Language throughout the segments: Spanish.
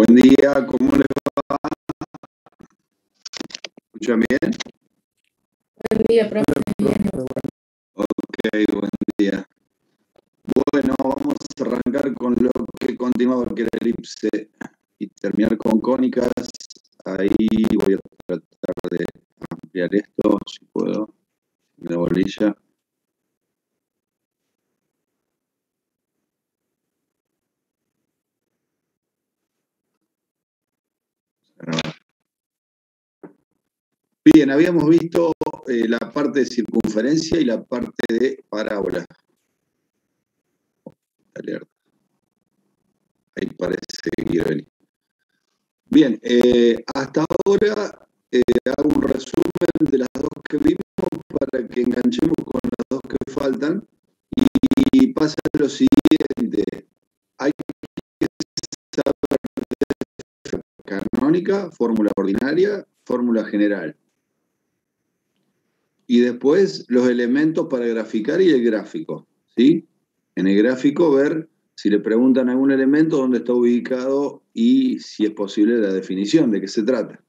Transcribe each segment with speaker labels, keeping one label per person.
Speaker 1: Buen día, ¿cómo le escuchan bien?
Speaker 2: Buen día, profe. Bien.
Speaker 1: Ok, buen día. Bueno, vamos a arrancar con lo que continuaba, que era elipse, y terminar con cónicas. Ahí voy a tratar de ampliar esto, si puedo, la bolilla. Bien, habíamos visto la parte de circunferencia y la parte de parábola. Alerta. Ahí parece que quiere venir. Bien, hasta ahora hago un resumen de las dos que vimos para que enganchemos con las dos que faltan y pasa lo siguiente. Hay que saber canónica, fórmula ordinaria, fórmula general. Y después los elementos para graficar y el gráfico, ¿sí? En el gráfico ver si le preguntan algún elemento, dónde está ubicado y si es posible la definición, de qué se trata.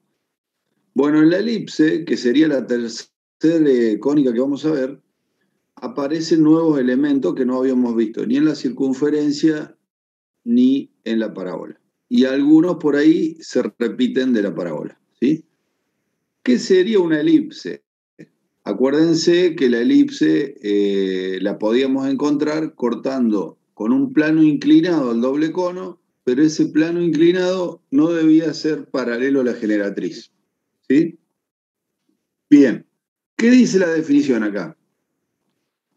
Speaker 1: Bueno, en la elipse, que sería la tercera cónica que vamos a ver, aparecen nuevos elementos que no habíamos visto, ni en la circunferencia ni en la parábola. Y algunos por ahí se repiten de la parábola, ¿sí? ¿Qué sería una elipse? Acuérdense que la elipse la podíamos encontrar cortando con un plano inclinado al doble cono, pero ese plano inclinado no debía ser paralelo a la generatriz, ¿sí? Bien, ¿qué dice la definición acá?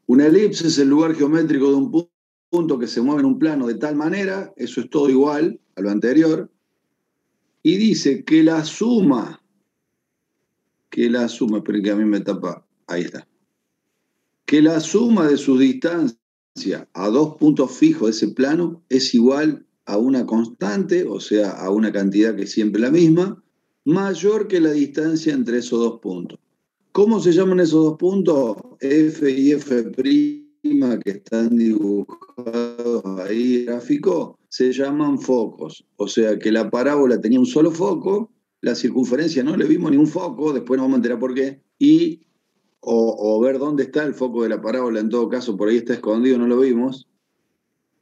Speaker 1: Una elipse es el lugar geométrico de un punto que se mueve en un plano de tal manera, eso es todo igual a lo anterior, y dice que la suma, esperen que a mí me tapa, ahí está, que la suma de sus distancias a dos puntos fijos de ese plano es igual a una constante, o sea, a una cantidad que es siempre la misma, mayor que la distancia entre esos dos puntos. ¿Cómo se llaman esos dos puntos? F y F' que están dibujados ahí gráfico, se llaman focos. O sea que la parábola tenía un solo foco, la circunferencia no le vimos ni un foco, después nos vamos a enterar por qué, o ver dónde está el foco de la parábola, en todo caso por ahí está escondido, no lo vimos.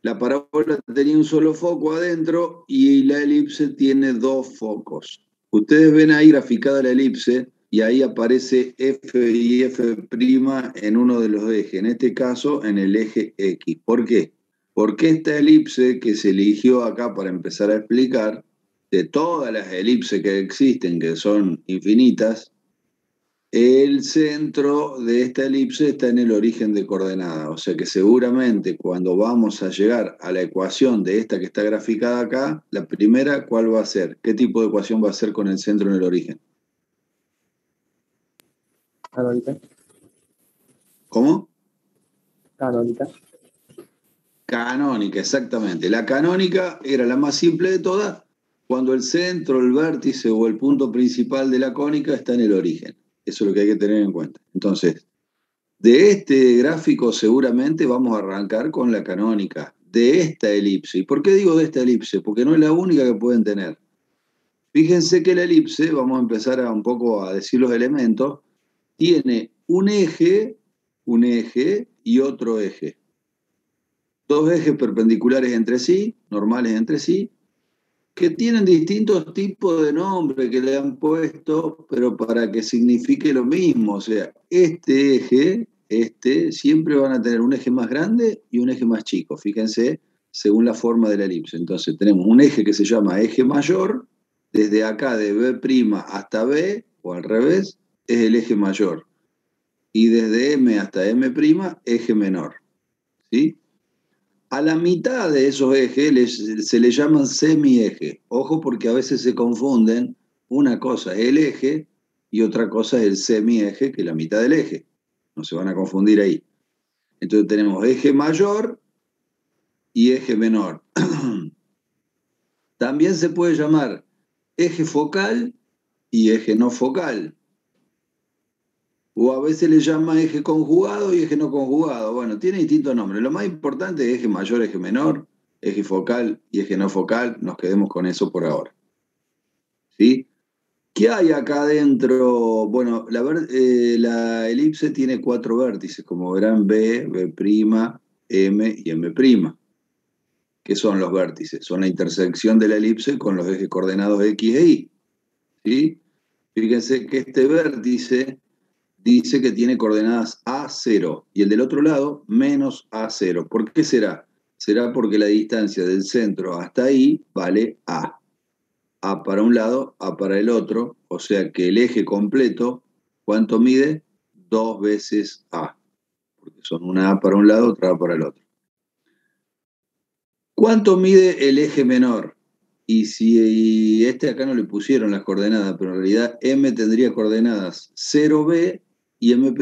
Speaker 1: La parábola tenía un solo foco adentro y la elipse tiene dos focos. Ustedes ven ahí graficada la elipse y ahí aparece F y F' en uno de los ejes, en este caso en el eje X. ¿Por qué? Porque esta elipse que se eligió acá para empezar a explicar, de todas las elipses que existen, que son infinitas, el centro de esta elipse está en el origen de coordenada, o sea que seguramente cuando vamos a llegar a la ecuación de esta que está graficada acá, la primera, ¿cuál va a ser? ¿Qué tipo de ecuación va a ser con el centro en el origen?
Speaker 2: Canónica.
Speaker 1: ¿Cómo?
Speaker 2: Canónica.
Speaker 1: Canónica, exactamente. La canónica era la más simple de todas cuando el centro, el vértice o el punto principal de la cónica está en el origen. Eso es lo que hay que tener en cuenta. Entonces, de este gráfico seguramente vamos a arrancar con la canónica de esta elipse. ¿Y por qué digo de esta elipse? Porque no es la única que pueden tener. Fíjense que la elipse, vamos a empezar un poco a decir los elementos, tiene un eje y otro eje. Dos ejes perpendiculares entre sí, normales entre sí, que tienen distintos tipos de nombres que le han puesto, pero para que signifique lo mismo. O sea, este eje, siempre van a tener un eje más grande y un eje más chico. Fíjense, según la forma de la elipse. Entonces tenemos un eje que se llama eje mayor, desde acá de B' hasta B, o al revés, es el eje mayor. Y desde M hasta M', eje menor. ¿Sí? A la mitad de esos ejes se le llaman semieje. Ojo porque a veces se confunden. Una cosa es el eje y otra cosa es el semieje, que es la mitad del eje. No se van a confundir ahí. Entonces tenemos eje mayor y eje menor. También se puede llamar eje focal y eje no focal. O a veces le llama eje conjugado y eje no conjugado. Bueno, tiene distintos nombres. Lo más importante es eje mayor, eje menor. eje focal y eje no focal, nos quedemos con eso por ahora. ¿Sí? ¿Qué hay acá adentro? Bueno, la elipse tiene 4 vértices, como verán, B, B', M y M'. ¿Qué son los vértices? Son la intersección de la elipse con los ejes coordenados X e Y. ¿Sí? Fíjense que este vértice dice que tiene coordenadas A0 y el del otro lado menos A0. ¿Por qué será? Será porque la distancia del centro hasta ahí vale A. A para un lado, A para el otro, o sea que el eje completo, ¿cuánto mide? 2 veces A, porque son una A para un lado, otra A para el otro. ¿Cuánto mide el eje menor? Y si acá no le pusieron las coordenadas, pero en realidad M tendría coordenadas 0B y M',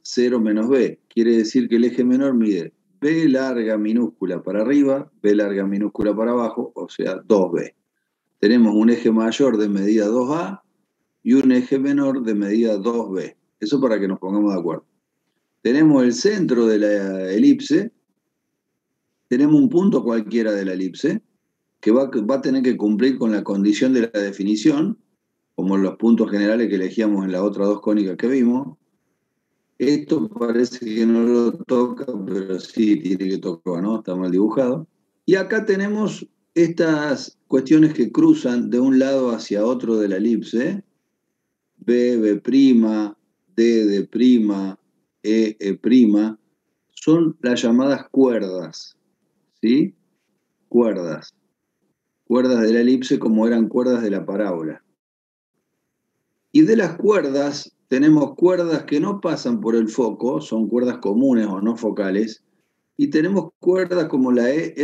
Speaker 1: 0 menos B. Quiere decir que el eje menor mide B larga minúscula para arriba, B larga minúscula para abajo, o sea, 2B. Tenemos un eje mayor de medida 2A y un eje menor de medida 2B. Eso para que nos pongamos de acuerdo. Tenemos el centro de la elipse, tenemos un punto cualquiera de la elipse, que va a tener que cumplir con la condición de la definición, como los puntos generales que elegíamos en las otras 2 cónicas que vimos. Esto parece que no lo toca, pero sí tiene que tocar, ¿no? Está mal dibujado. Y acá tenemos estas cuestiones que cruzan de un lado hacia otro de la elipse, B, B', D, D', E', son las llamadas cuerdas, ¿sí? Cuerdas de la elipse como eran cuerdas de la parábola. Y de las cuerdas, tenemos cuerdas que no pasan por el foco, son cuerdas comunes o no focales, y tenemos cuerdas como la E',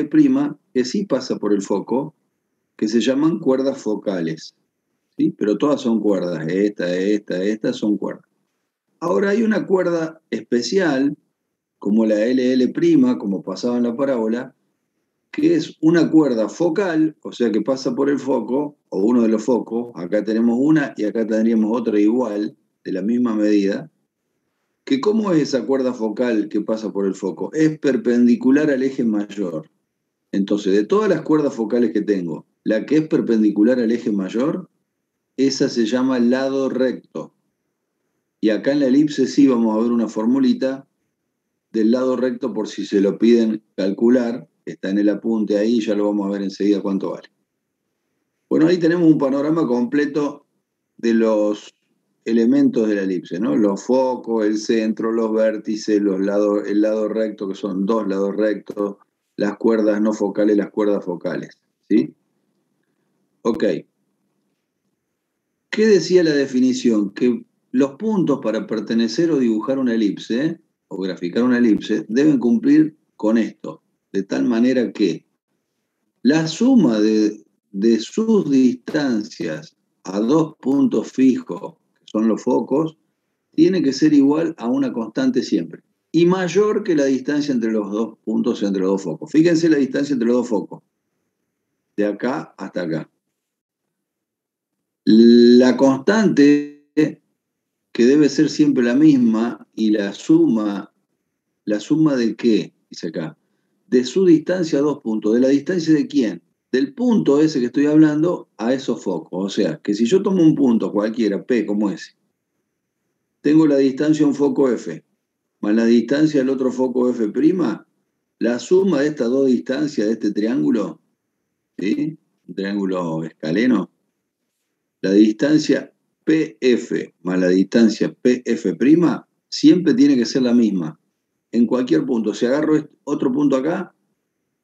Speaker 1: que sí pasa por el foco, que se llaman cuerdas focales, ¿sí? Pero todas son cuerdas, esta son cuerdas. Ahora hay una cuerda especial, como la LL', como pasaba en la parábola, que es una cuerda focal, o sea que pasa por el foco, o uno de los focos, acá tenemos una y acá tendríamos otra igual, de la misma medida, que ¿cómo es esa cuerda focal que pasa por el foco? Es perpendicular al eje mayor. Entonces, de todas las cuerdas focales que tengo, la que es perpendicular al eje mayor, esa se llama lado recto. Y acá en la elipse sí vamos a ver una formulita del lado recto por si se lo piden calcular, está en el apunte ahí, ya lo vamos a ver enseguida cuánto vale. Bueno, ahí tenemos un panorama completo de los elementos de la elipse, ¿no? Los focos, el centro, los vértices, el lado recto, que son 2 lados rectos, las cuerdas no focales, las cuerdas focales, ¿sí? Ok. ¿Qué decía la definición? Que los puntos para pertenecer o dibujar una elipse, o graficar una elipse, deben cumplir con esto, de tal manera que la suma de sus distancias a 2 puntos fijos, que son los focos, tiene que ser igual a una constante siempre, y mayor que la distancia entre los 2 puntos, entre los 2 focos. Fíjense la distancia entre los 2 focos, de acá hasta acá. La constante, que debe ser siempre la misma, y ¿la suma de qué? Dice acá. De su distancia a 2 puntos. ¿De la distancia de quién? Del punto ese que estoy hablando a esos focos. O sea, que si yo tomo un punto cualquiera, P como ese, tengo la distancia a un foco F, más la distancia al otro foco F', la suma de estas 2 distancias de este triángulo, ¿sí? Un triángulo escaleno, la distancia PF más la distancia PF', siempre tiene que ser la misma. En cualquier punto, si agarro otro punto acá,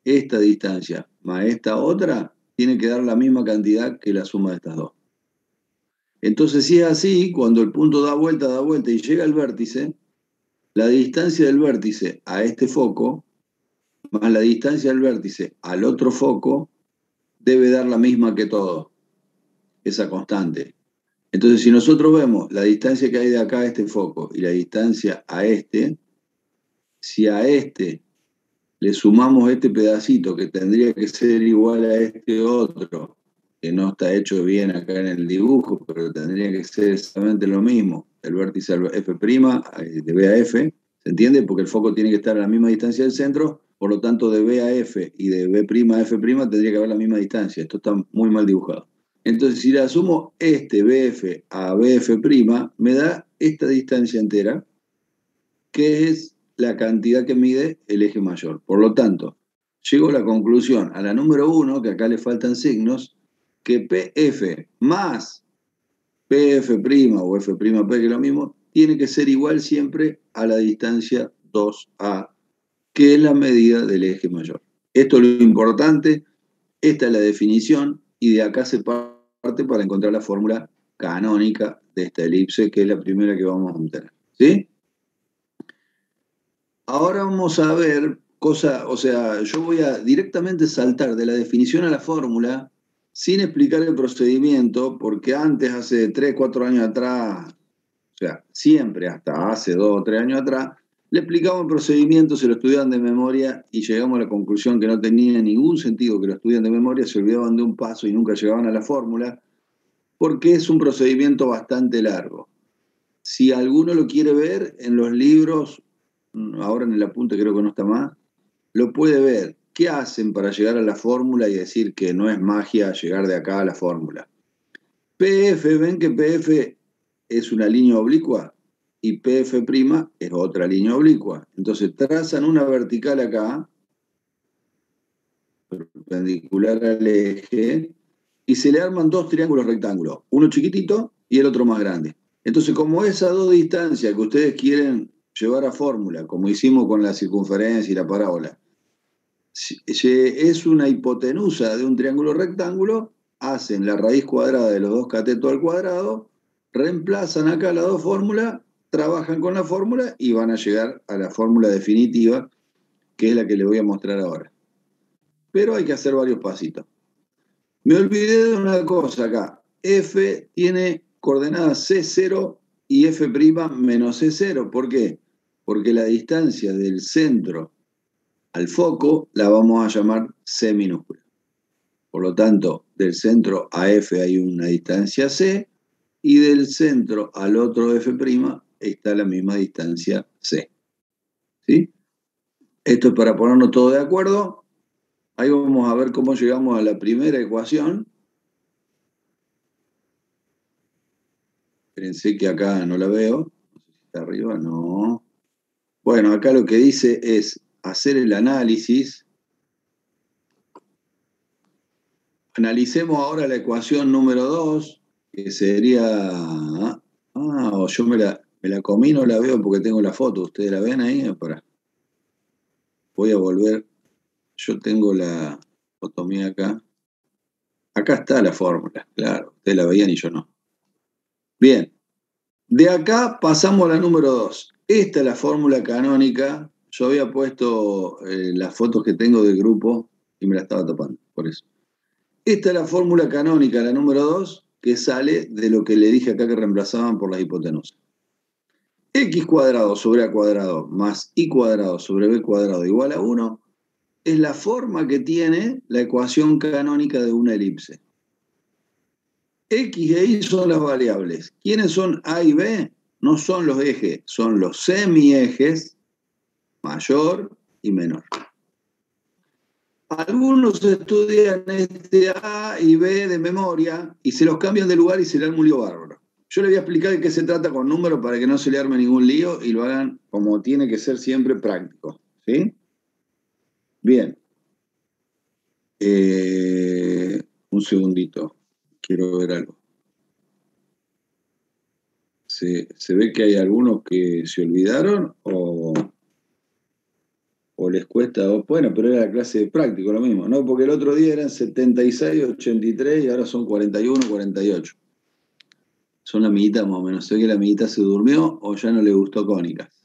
Speaker 1: esta distancia más esta otra, tiene que dar la misma cantidad que la suma de estas 2. Entonces, si es así, cuando el punto da vuelta y llega al vértice, la distancia del vértice a este foco, más la distancia del vértice al otro foco, debe dar la misma que todo, esa constante. Entonces, si nosotros vemos la distancia que hay de acá a este foco y la distancia a este, si a este le sumamos este pedacito que tendría que ser igual a este otro, que no está hecho bien acá en el dibujo, pero tendría que ser exactamente lo mismo, el vértice F' de B a F, ¿se entiende? Porque el foco tiene que estar a la misma distancia del centro, Por lo tanto, de B a F y de B' a F' tendría que haber la misma distancia. Esto está muy mal dibujado. Entonces, si le asumo este BF a BF', me da esta distancia entera, que es la cantidad que mide el eje mayor. Por lo tanto, llego a la conclusión, a la número 1, que acá le faltan signos, que PF más PF' o F'P, que es lo mismo, tiene que ser igual siempre a la distancia 2A, que es la medida del eje mayor. Esto es lo importante, esta es la definición, y de acá se parte para encontrar la fórmula canónica de esta elipse, que es la primera que vamos a obtener. ¿Sí? Ahora vamos a ver cosas, o sea, yo voy a directamente saltar de la definición a la fórmula sin explicar el procedimiento, porque antes, hace 3, 4 años atrás, o sea, siempre, hasta hace 2 o 3 años atrás, le explicaba el procedimiento, se lo estudiaban de memoria y llegamos a la conclusión que no tenía ningún sentido que lo estudian de memoria, se olvidaban de un paso y nunca llegaban a la fórmula, porque es un procedimiento bastante largo. Si alguno lo quiere ver en los libros, ahora en el apunte creo que no está más, lo puede ver. ¿Qué hacen para llegar a la fórmula y decir que no es magia llegar de acá a la fórmula? PF, ven que PF es una línea oblicua y PF' es otra línea oblicua. Entonces trazan una vertical acá, perpendicular al eje, y se le arman 2 triángulos rectángulos, uno chiquitito y el otro más grande. Entonces, como esas 2 distancias que ustedes quieren llevar a fórmula, como hicimos con la circunferencia y la parábola, es una hipotenusa de un triángulo rectángulo, hacen la raíz cuadrada de los 2 catetos al cuadrado, reemplazan acá las 2 fórmulas, trabajan con la fórmula y van a llegar a la fórmula definitiva, que es la que les voy a mostrar ahora. Pero hay que hacer varios pasitos. Me olvidé de una cosa acá. F tiene coordenadas C0 y F' menos C0. ¿Por qué? Porque la distancia del centro al foco la vamos a llamar C minúscula. Por lo tanto, del centro a F hay una distancia C y del centro al otro F' está la misma distancia C. ¿Sí? Esto es para ponernos todos de acuerdo. Ahí vamos a ver cómo llegamos a la primera ecuación. Pensé que acá no la veo. No sé si está arriba, no. Bueno, acá lo que dice es hacer el análisis. Analicemos ahora la ecuación número 2, que sería... o yo me la comí, no la veo porque tengo la foto. ¿Ustedes la ven ahí? Pará. Voy a volver. Yo tengo la foto mía acá. Acá está la fórmula, claro. Ustedes la veían y yo no. Bien. De acá pasamos a la número 2. Esta es la fórmula canónica. Yo había puesto las fotos que tengo del grupo y me la estaba tapando, por eso. Esta es la fórmula canónica, la número 2, que sale de lo que le dije acá que reemplazaban por las hipotenusas. X cuadrado sobre A cuadrado más Y cuadrado sobre B cuadrado igual a 1 es la forma que tiene la ecuación canónica de una elipse. X e Y son las variables. ¿Quiénes son A y B? No son los ejes, son los semiejes, mayor y menor. Algunos estudian este A y B de memoria y se los cambian de lugar y se le arma un lío bárbaro. Yo les voy a explicar de qué se trata con números para que no se le arme ningún lío y lo hagan como tiene que ser siempre práctico. ¿Sí? Bien. Un segundito. Quiero ver algo. ¿Se ve que hay algunos que se olvidaron o les cuesta? Bueno, pero era la clase de práctico lo mismo, ¿no? Porque el otro día eran 76, 83 y ahora son 41, 48. Son la amiguita más o menos. Sé que la amiguita se durmió o ya no le gustó cónicas.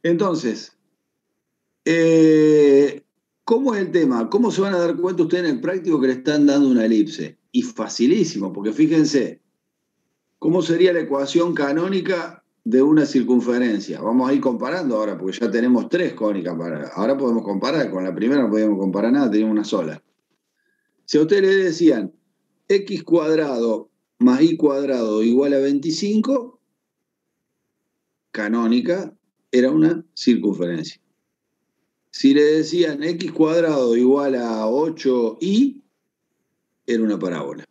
Speaker 1: Entonces, ¿cómo es el tema? ¿Cómo se van a dar cuenta ustedes en el práctico que le están dando una elipse? Y facilísimo, porque fíjense, ¿cómo sería la ecuación canónica de una circunferencia? Vamos a ir comparando ahora, porque ya tenemos 3 cónicas. Ahora podemos comparar, con la primera no podíamos comparar nada, teníamos una sola. Si a ustedes les decían x cuadrado más y cuadrado igual a 25, canónica, era una circunferencia. Si le decían x cuadrado igual a 8y, era una parábola.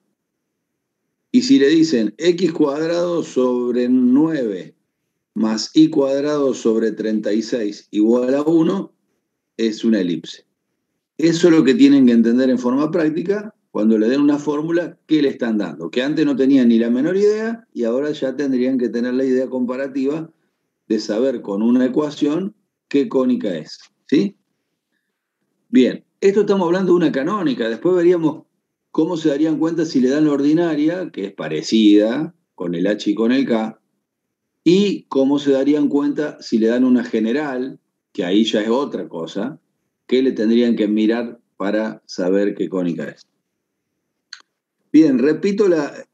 Speaker 1: Y si le dicen x cuadrado sobre 9 más y cuadrado sobre 36 igual a 1, es una elipse. Eso es lo que tienen que entender en forma práctica cuando le den una fórmula que le están dando, que antes no tenían ni la menor idea y ahora ya tendrían que tener la idea comparativa de saber con una ecuación qué cónica es. ¿Sí? Bien, esto estamos hablando de una canónica, después veríamos cómo se darían cuenta si le dan la ordinaria, que es parecida con el H y con el K, y cómo se darían cuenta si le dan una general, que ahí ya es otra cosa, que le tendrían que mirar para saber qué cónica es. Bien, repito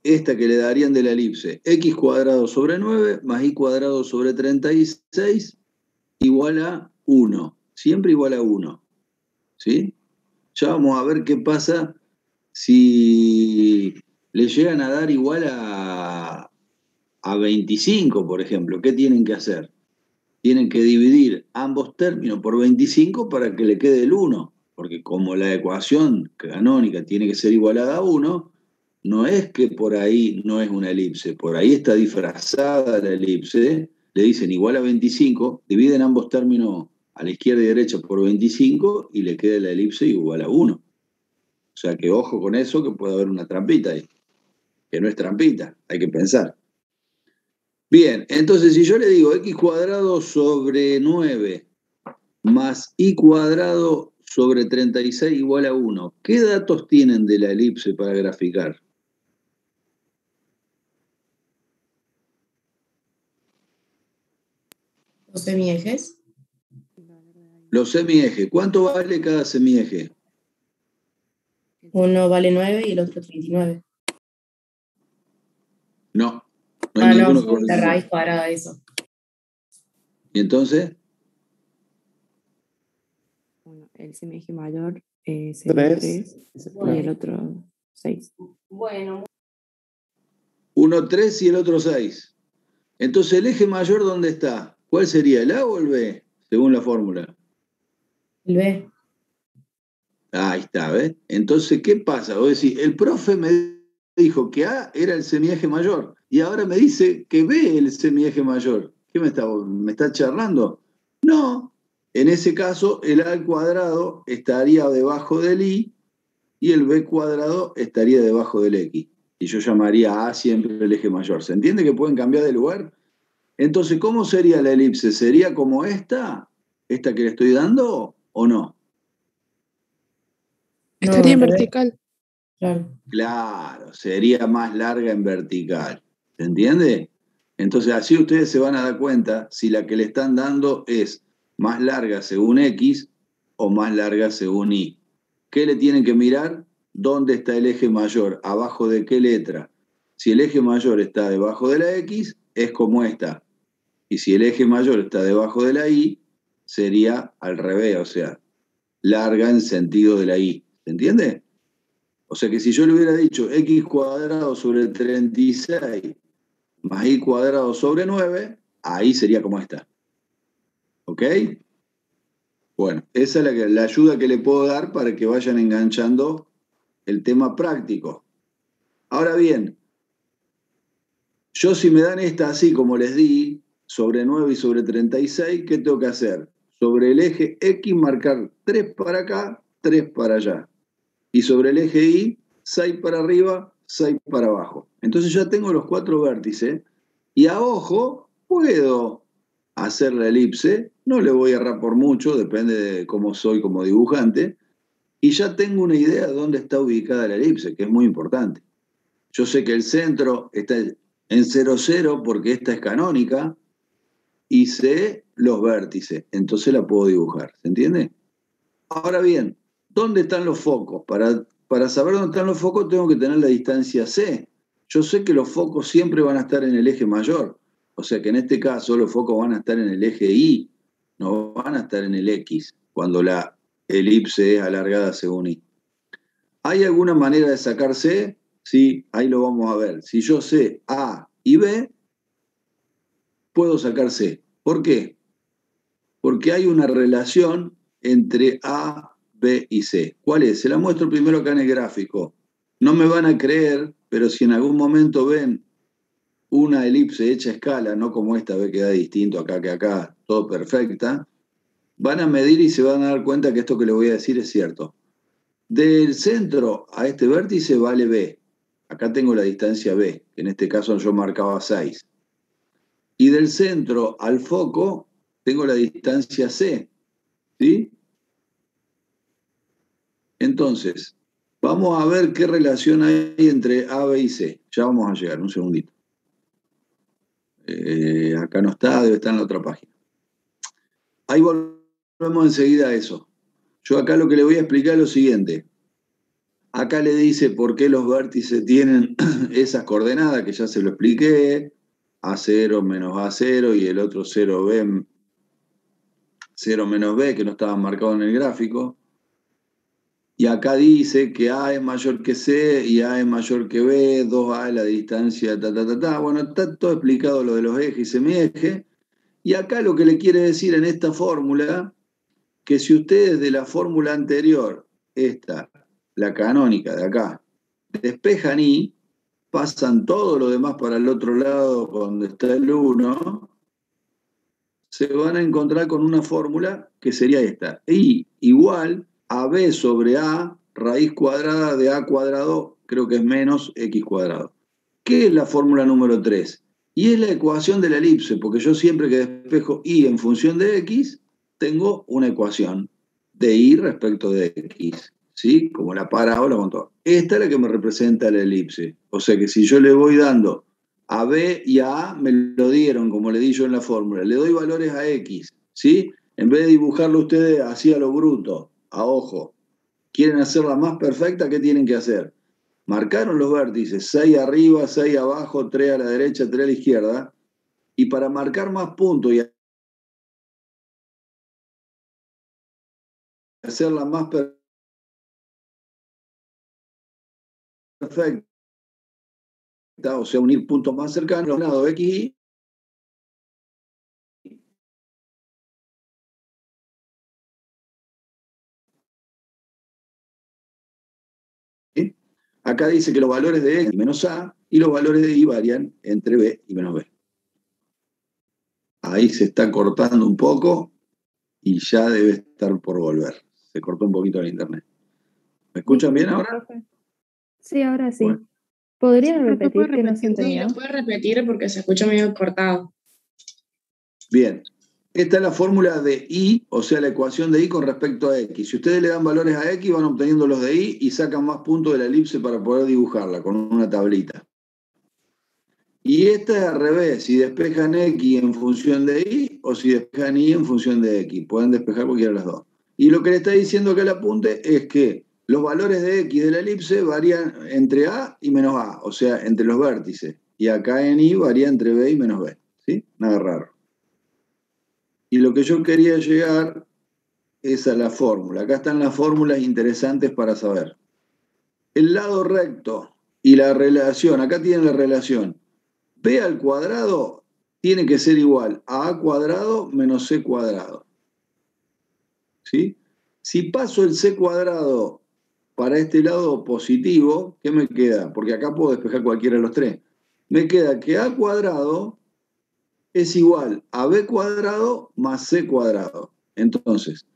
Speaker 1: esta que le darían de la elipse. X cuadrado sobre 9 más y cuadrado sobre 36 igual a 1. Siempre igual a 1. ¿Sí? Ya vamos a ver qué pasa si le llegan a dar igual a 25, por ejemplo. ¿Qué tienen que hacer? Tienen que dividir ambos términos por 25 para que le quede el 1, porque como la ecuación canónica tiene que ser igualada a 1, no es que por ahí no es una elipse, por ahí está disfrazada la elipse, le dicen igual a 25, dividen ambos términos a la izquierda y derecha por 25 y le queda la elipse igual a 1. O sea que ojo con eso, que puede haber una trampita ahí, que no es trampita, hay que pensar. Bien, entonces si yo le digo x cuadrado sobre 9 más y cuadrado sobre 36 igual a 1, ¿qué datos tienen de la elipse para graficar?
Speaker 2: Los semiejes.
Speaker 1: Los semiejes. ¿Cuánto vale cada semieje?
Speaker 2: Uno vale 9 y el otro 39.
Speaker 1: No hay ninguno que
Speaker 2: No,
Speaker 1: valga
Speaker 2: la
Speaker 1: 9.
Speaker 2: raíz cuadrada de eso.
Speaker 1: ¿Y entonces?
Speaker 3: Bueno, el semieje mayor es
Speaker 4: 3
Speaker 3: 3 y el otro 6.
Speaker 2: Bueno.
Speaker 1: Uno 3 y el otro 6. Entonces, ¿el eje mayor dónde está? ¿Cuál sería, el A o el B? Según la fórmula.
Speaker 2: El B.
Speaker 1: Ahí está, ¿ves? Entonces, ¿qué pasa? Vos decís, el profe me dijo que A era el semieje mayor y ahora me dice que B es el semieje mayor. ¿Qué me está charlando? No. En ese caso, el A al cuadrado estaría debajo del I y el B cuadrado estaría debajo del X. Y yo llamaría a A siempre el eje mayor. ¿Se entiende que pueden cambiar de lugar? Entonces, ¿cómo sería la elipse? ¿Sería como esta que le estoy dando o no?
Speaker 4: Estaría en
Speaker 2: al revés.
Speaker 4: vertical.
Speaker 2: Claro.
Speaker 1: Claro, sería más larga en vertical. ¿Se entiende? Entonces, así ustedes se van a dar cuenta si la que le están dando es más larga según X o más larga según Y. ¿Qué le tienen que mirar? ¿Dónde está el eje mayor? ¿Abajo de qué letra? Si el eje mayor está debajo de la X, es como esta. Y si el eje mayor está debajo de la Y, sería al revés, o sea, larga en sentido de la Y. ¿Se entiende? O sea que si yo le hubiera dicho x cuadrado sobre 36 más y cuadrado sobre 9, ahí sería como esta. ¿Ok? Bueno, esa es la ayuda que le puedo dar para que vayan enganchando el tema práctico. Ahora bien, yo si me dan esta así como les di, sobre 9 y sobre 36, ¿qué tengo que hacer? Sobre el eje X marcar 3 para acá, 3 para allá. Y sobre el eje Y, 6 para arriba, 6 para abajo. Entonces ya tengo los 4 vértices y a ojo puedo hacer la elipse, no le voy a errar por mucho, depende de cómo soy como dibujante, y ya tengo una idea de dónde está ubicada la elipse, que es muy importante. Yo sé que el centro está en 0, 0 porque esta es canónica y sé los vértices, entonces la puedo dibujar, ¿se entiende? Ahora bien, ¿dónde están los focos? Para saber dónde están los focos tengo que tener la distancia C. Yo sé que los focos siempre van a estar en el eje mayor. O sea que en este caso los focos van a estar en el eje Y, no van a estar en el X, cuando la elipse es alargada según Y. ¿Hay alguna manera de sacar C? Sí, ahí lo vamos a ver. Si yo sé A y B, puedo sacar C. ¿Por qué? Porque hay una relación entre A, B y C. ¿Cuál es? Se la muestro primero acá en el gráfico. No me van a creer, pero si en algún momento ven una elipse hecha a escala, no como esta, ve que da distinto acá que acá, todo perfecta, van a medir y se van a dar cuenta que esto que les voy a decir es cierto. Del centro a este vértice vale B. Acá tengo la distancia B, que en este caso yo marcaba 6. Y del centro al foco tengo la distancia C. ¿Sí? Entonces, vamos a ver qué relación hay entre A, B y C. Ya vamos a llegar, un segundito. Acá no está, debe estar en la otra página. Ahí volvemos enseguida a eso. Yo acá lo que le voy a explicar es lo siguiente. Acá le dice por qué los vértices tienen esas coordenadas, que ya se lo expliqué, A0 menos A0 y el otro 0B, 0 menos B, que no estaban marcados en el gráfico. Y acá dice que A es mayor que C y A es mayor que B, 2A es la distancia, Bueno, está todo explicado lo de los ejes y semiejes. Y acá lo que le quiere decir en esta fórmula, que si ustedes de la fórmula anterior, esta, la canónica de acá, despejan I, pasan todo lo demás para el otro lado donde está el 1, se van a encontrar con una fórmula que sería esta. I igual a B sobre A, raíz cuadrada de A cuadrado, creo que es menos X cuadrado. ¿Qué es la fórmula número 3? Y es la ecuación de la elipse, porque yo siempre que despejo Y en función de X, tengo una ecuación de Y respecto de X, ¿sí? Como la parábola con todo. Esta es la que me representa la elipse. O sea que si yo le voy dando a B y a A, me lo dieron, como le di yo en la fórmula. Le doy valores a X, ¿sí? En vez de dibujarlo ustedes así a lo bruto, a ojo. ¿Quieren hacerla más perfecta? ¿Qué tienen que hacer? Marcaron los vértices, 6 arriba, 6 abajo, 3 a la derecha, 3 a la izquierda. Y para marcar más puntos y hacerla más perfecta, o sea, unir puntos más cercanos, los lados X y ¿sí? Acá dice que los valores de X y menos A y los valores de Y varían entre B y menos B. Ahí se está cortando un poco y ya debe estar por volver. Se cortó un poquito el internet. ¿Me escuchan bien ahora?
Speaker 3: Sí, ahora sí.
Speaker 1: Bueno.
Speaker 3: ¿Podrías repetir que no se
Speaker 2: Sí,
Speaker 3: entendía?
Speaker 2: lo puedes repetir porque se escucha medio cortado.
Speaker 1: Bien. Esta es la fórmula de Y, o sea, la ecuación de Y con respecto a X. Si ustedes le dan valores a X, van obteniendo los de Y y sacan más puntos de la elipse para poder dibujarla con una tablita. Y esta es al revés, si despejan X en función de Y o si despejan Y en función de X. Pueden despejar cualquiera de las dos. Y lo que le está diciendo acá el apunte es que los valores de X de la elipse varían entre A y menos A, o sea, entre los vértices. Y acá en Y varía entre B y menos B. ¿Sí? Nada raro. Y lo que yo quería llegar es a la fórmula. Acá están las fórmulas interesantes para saber. El lado recto y la relación, acá tienen la relación. B al cuadrado tiene que ser igual a A cuadrado menos C cuadrado. ¿Sí? Si paso el C cuadrado para este lado positivo, ¿qué me queda? Porque acá puedo despejar cualquiera de los tres. Me queda que A cuadrado es igual a B cuadrado más C cuadrado. Entonces,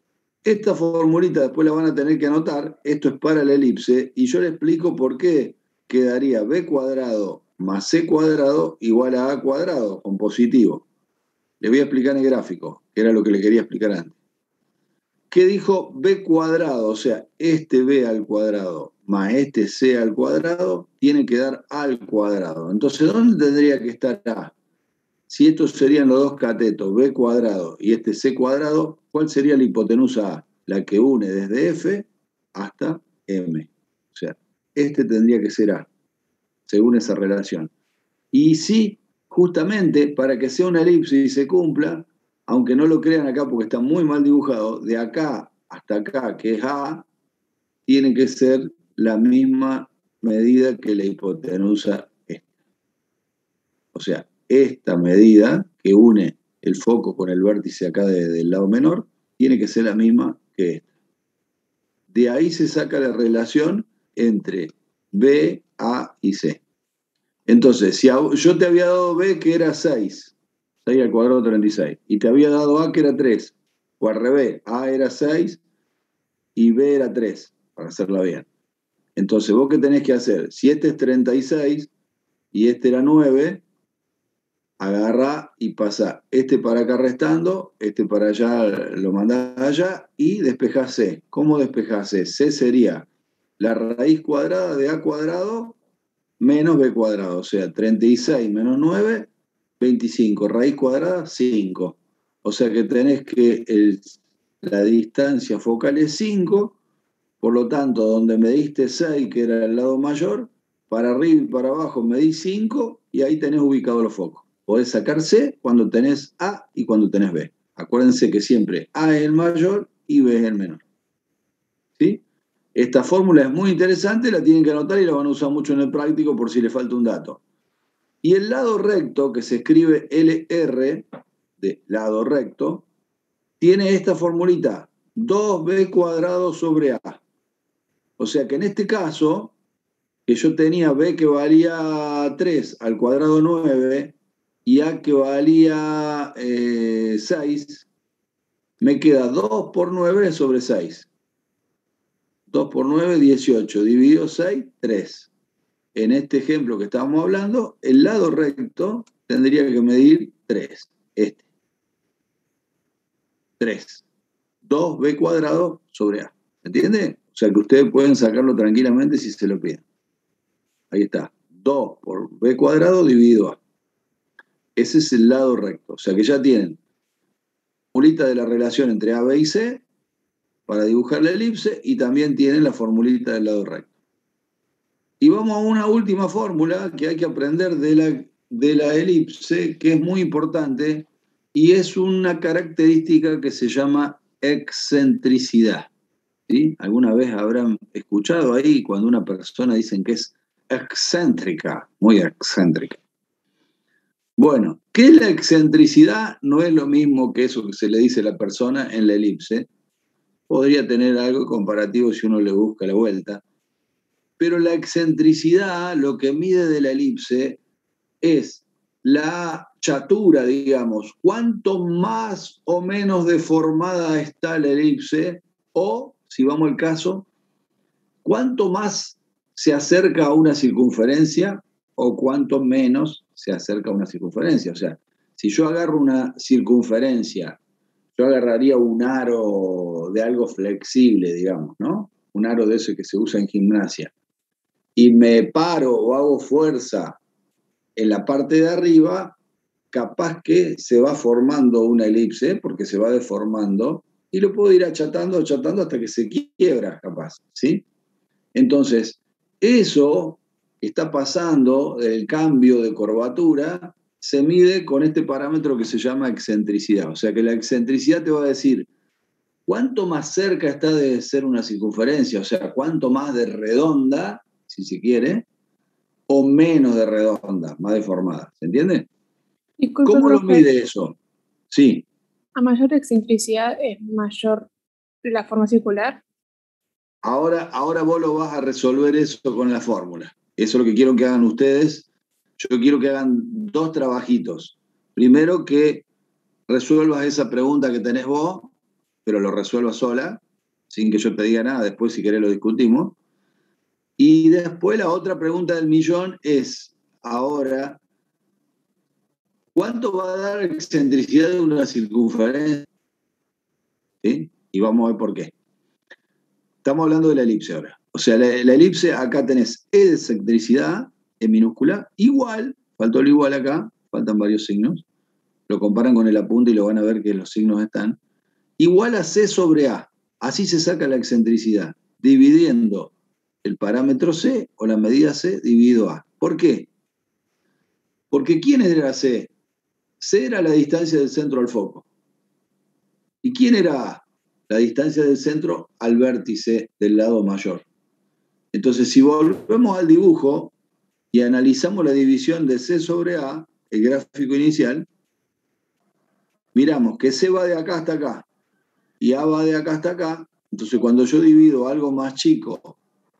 Speaker 1: esta formulita después la van a tener que anotar. Esto es para la elipse y yo le explico por qué quedaría B cuadrado más C cuadrado igual a A cuadrado con positivo. Le voy a explicar en el gráfico, que era lo que le quería explicar antes. ¿Qué dijo B cuadrado? O sea, este B al cuadrado más este C al cuadrado tiene que dar A al cuadrado. Entonces, ¿dónde tendría que estar A? Si estos serían los dos catetos, B cuadrado y este C cuadrado, ¿cuál sería la hipotenusa A? La que une desde F hasta M. O sea, este tendría que ser A, según esa relación. Y sí, justamente para que sea una elipse y se cumpla, aunque no lo crean acá porque está muy mal dibujado, de acá hasta acá, que es A, tiene que ser la misma medida que la hipotenusa esta. O sea, esta medida que une el foco con el vértice acá del lado menor, tiene que ser la misma que esta. De ahí se saca la relación entre B, A y C. Entonces, si yo te había dado B que era 6, 6 al cuadrado 36, y te había dado A que era 3, o al revés, A era 6 y B era 3, para hacerla bien. Entonces, ¿vos qué tenés que hacer? Si este es 36 y este era 9, agarra y pasa este para acá restando, este para allá lo mandás allá y despejás C. ¿Cómo despejás C? C sería la raíz cuadrada de A cuadrado menos B cuadrado, o sea, 36 menos 9, 25. Raíz cuadrada, 5. O sea que tenés que la distancia focal es 5, por lo tanto, donde mediste 6, que era el lado mayor, para arriba y para abajo medís 5 y ahí tenés ubicados los focos. Podés sacar C cuando tenés A y cuando tenés B. Acuérdense que siempre A es el mayor y B es el menor. ¿Sí? Esta fórmula es muy interesante, la tienen que anotar y la van a usar mucho en el práctico por si le falta un dato. Y el lado recto, que se escribe LR, de lado recto, tiene esta formulita, 2B cuadrado sobre A. O sea que en este caso, que yo tenía B que valía 3 al cuadrado 9 y A que valía 6, me queda 2 por 9 sobre 6. 2 por 9, 18. Dividido 6, 3. En este ejemplo que estábamos hablando, el lado recto tendría que medir 3. Este. 3. 2B cuadrado sobre A. ¿Entiende? O sea que ustedes pueden sacarlo tranquilamente si se lo piden. Ahí está. 2 por B cuadrado dividido A. Ese es el lado recto. O sea que ya tienen formulita de la relación entre A, B y C para dibujar la elipse y también tienen la formulita del lado recto. Y vamos a una última fórmula que hay que aprender de la elipse, que es muy importante, y es una característica que se llama excentricidad. ¿Sí? ¿Alguna vez habrán escuchado ahí cuando una persona dicen que es excéntrica, muy excéntrica? Bueno, ¿qué es la excentricidad? No es lo mismo que eso que se le dice a la persona en la elipse. Podría tener algo comparativo si uno le busca la vuelta. Pero la excentricidad, lo que mide de la elipse, es la chatura, digamos. Cuánto más o menos deformada está la elipse, o, si vamos al caso, cuánto más se acerca a una circunferencia o cuánto menos se acerca a una circunferencia. O sea, si yo agarro una circunferencia, yo agarraría un aro de algo flexible, digamos, ¿no? Un aro de ese que se usa en gimnasia. Y me paro o hago fuerza en la parte de arriba, capaz que se va formando una elipse, porque se va deformando, y lo puedo ir achatando hasta que se quiebra, capaz, ¿sí? Entonces, eso está pasando, el cambio de curvatura, se mide con este parámetro que se llama excentricidad. O sea que la excentricidad te va a decir cuánto más cerca está de ser una circunferencia, o sea, cuánto más de redonda, si se quiere, o menos de redonda, más deformada. ¿Se entiende?
Speaker 4: Disculpe,
Speaker 1: ¿Cómo lo
Speaker 4: profe,
Speaker 1: mide eso? Sí.
Speaker 4: ¿a mayor excentricidad es mayor la forma circular?
Speaker 1: Ahora vos lo vas a resolver eso con la fórmula. Eso es lo que quiero que hagan ustedes. Yo quiero que hagan 2 trabajitos. Primero que resuelvas esa pregunta que tenés vos, pero lo resuelvas sola, sin que yo te diga nada. Después, si querés, lo discutimos. Y después la otra pregunta del millón es, ahora, ¿cuánto va a dar excentricidad de una circunferencia? ¿Sí? Y vamos a ver por qué. Estamos hablando de la elipse ahora. O sea, la elipse, acá tenés excentricidad en minúscula, igual, faltó el igual acá, faltan varios signos, lo comparan con el apunte y lo van a ver que los signos están, igual a C sobre A. Así se saca la excentricidad, dividiendo el parámetro C o la medida C dividido A. ¿Por qué? Porque ¿quién era C? C era la distancia del centro al foco. ¿Y quién era A? La distancia del centro al vértice del lado mayor. Entonces, si volvemos al dibujo y analizamos la división de C sobre A, el gráfico inicial, miramos que C va de acá hasta acá. y A va de acá hasta acá. Entonces, cuando yo divido algo más chico,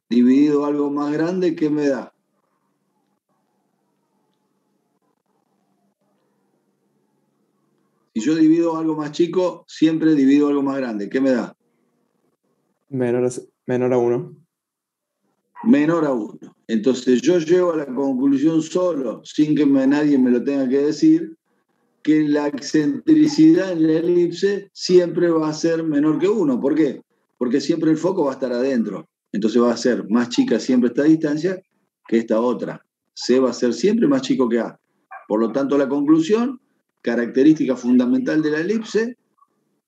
Speaker 1: dividido algo más grande, ¿qué me da? Si yo divido algo más chico, siempre divido algo más grande. ¿Qué me da?
Speaker 5: Menor a 1.
Speaker 1: Menor a 1. Entonces yo llego a la conclusión solo, sin que nadie me lo tenga que decir, que la excentricidad en la elipse siempre va a ser menor que 1. ¿Por qué? Porque siempre el foco va a estar adentro. Entonces va a ser más chica siempre esta distancia que esta otra. C va a ser siempre más chico que A. Por lo tanto, la conclusión, característica fundamental de la elipse,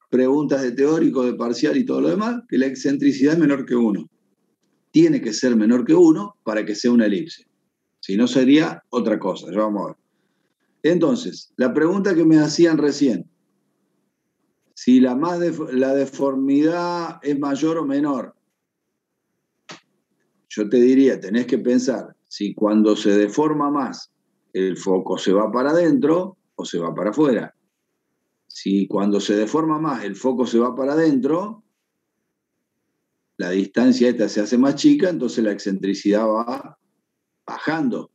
Speaker 1: preguntas de teórico, de parcial y todo lo demás, que la excentricidad es menor que 1. Tiene que ser menor que 1 para que sea una elipse. Si no, sería otra cosa. Ya vamos a ver. Entonces, la pregunta que me hacían recién, si la deformidad es mayor o menor, yo te diría, tenés que pensar si cuando se deforma más el foco se va para adentro o se va para afuera. Si cuando se deforma más el foco se va para adentro, la distancia esta se hace más chica, entonces la excentricidad va bajando.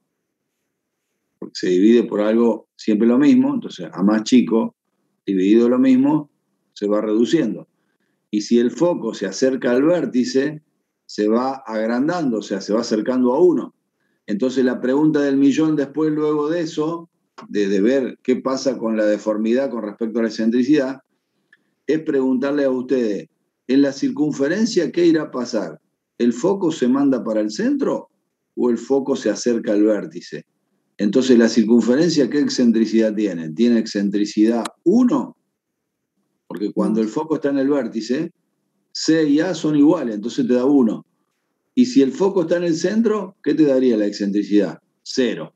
Speaker 1: Porque se divide por algo siempre lo mismo, entonces a más chico, dividido lo mismo, se va reduciendo. Y si el foco se acerca al vértice, se va agrandando, o sea, se va acercando a 1. Entonces la pregunta del millón después, luego de eso, de ver qué pasa con la deformidad con respecto a la excentricidad, es preguntarle a ustedes, en la circunferencia, ¿qué irá a pasar? ¿El foco se manda para el centro o el foco se acerca al vértice? Entonces, la circunferencia, ¿qué excentricidad tiene? ¿Tiene excentricidad 1? Porque cuando el foco está en el vértice, C y A son iguales, entonces te da 1. Y si el foco está en el centro, ¿qué te daría la excentricidad? 0.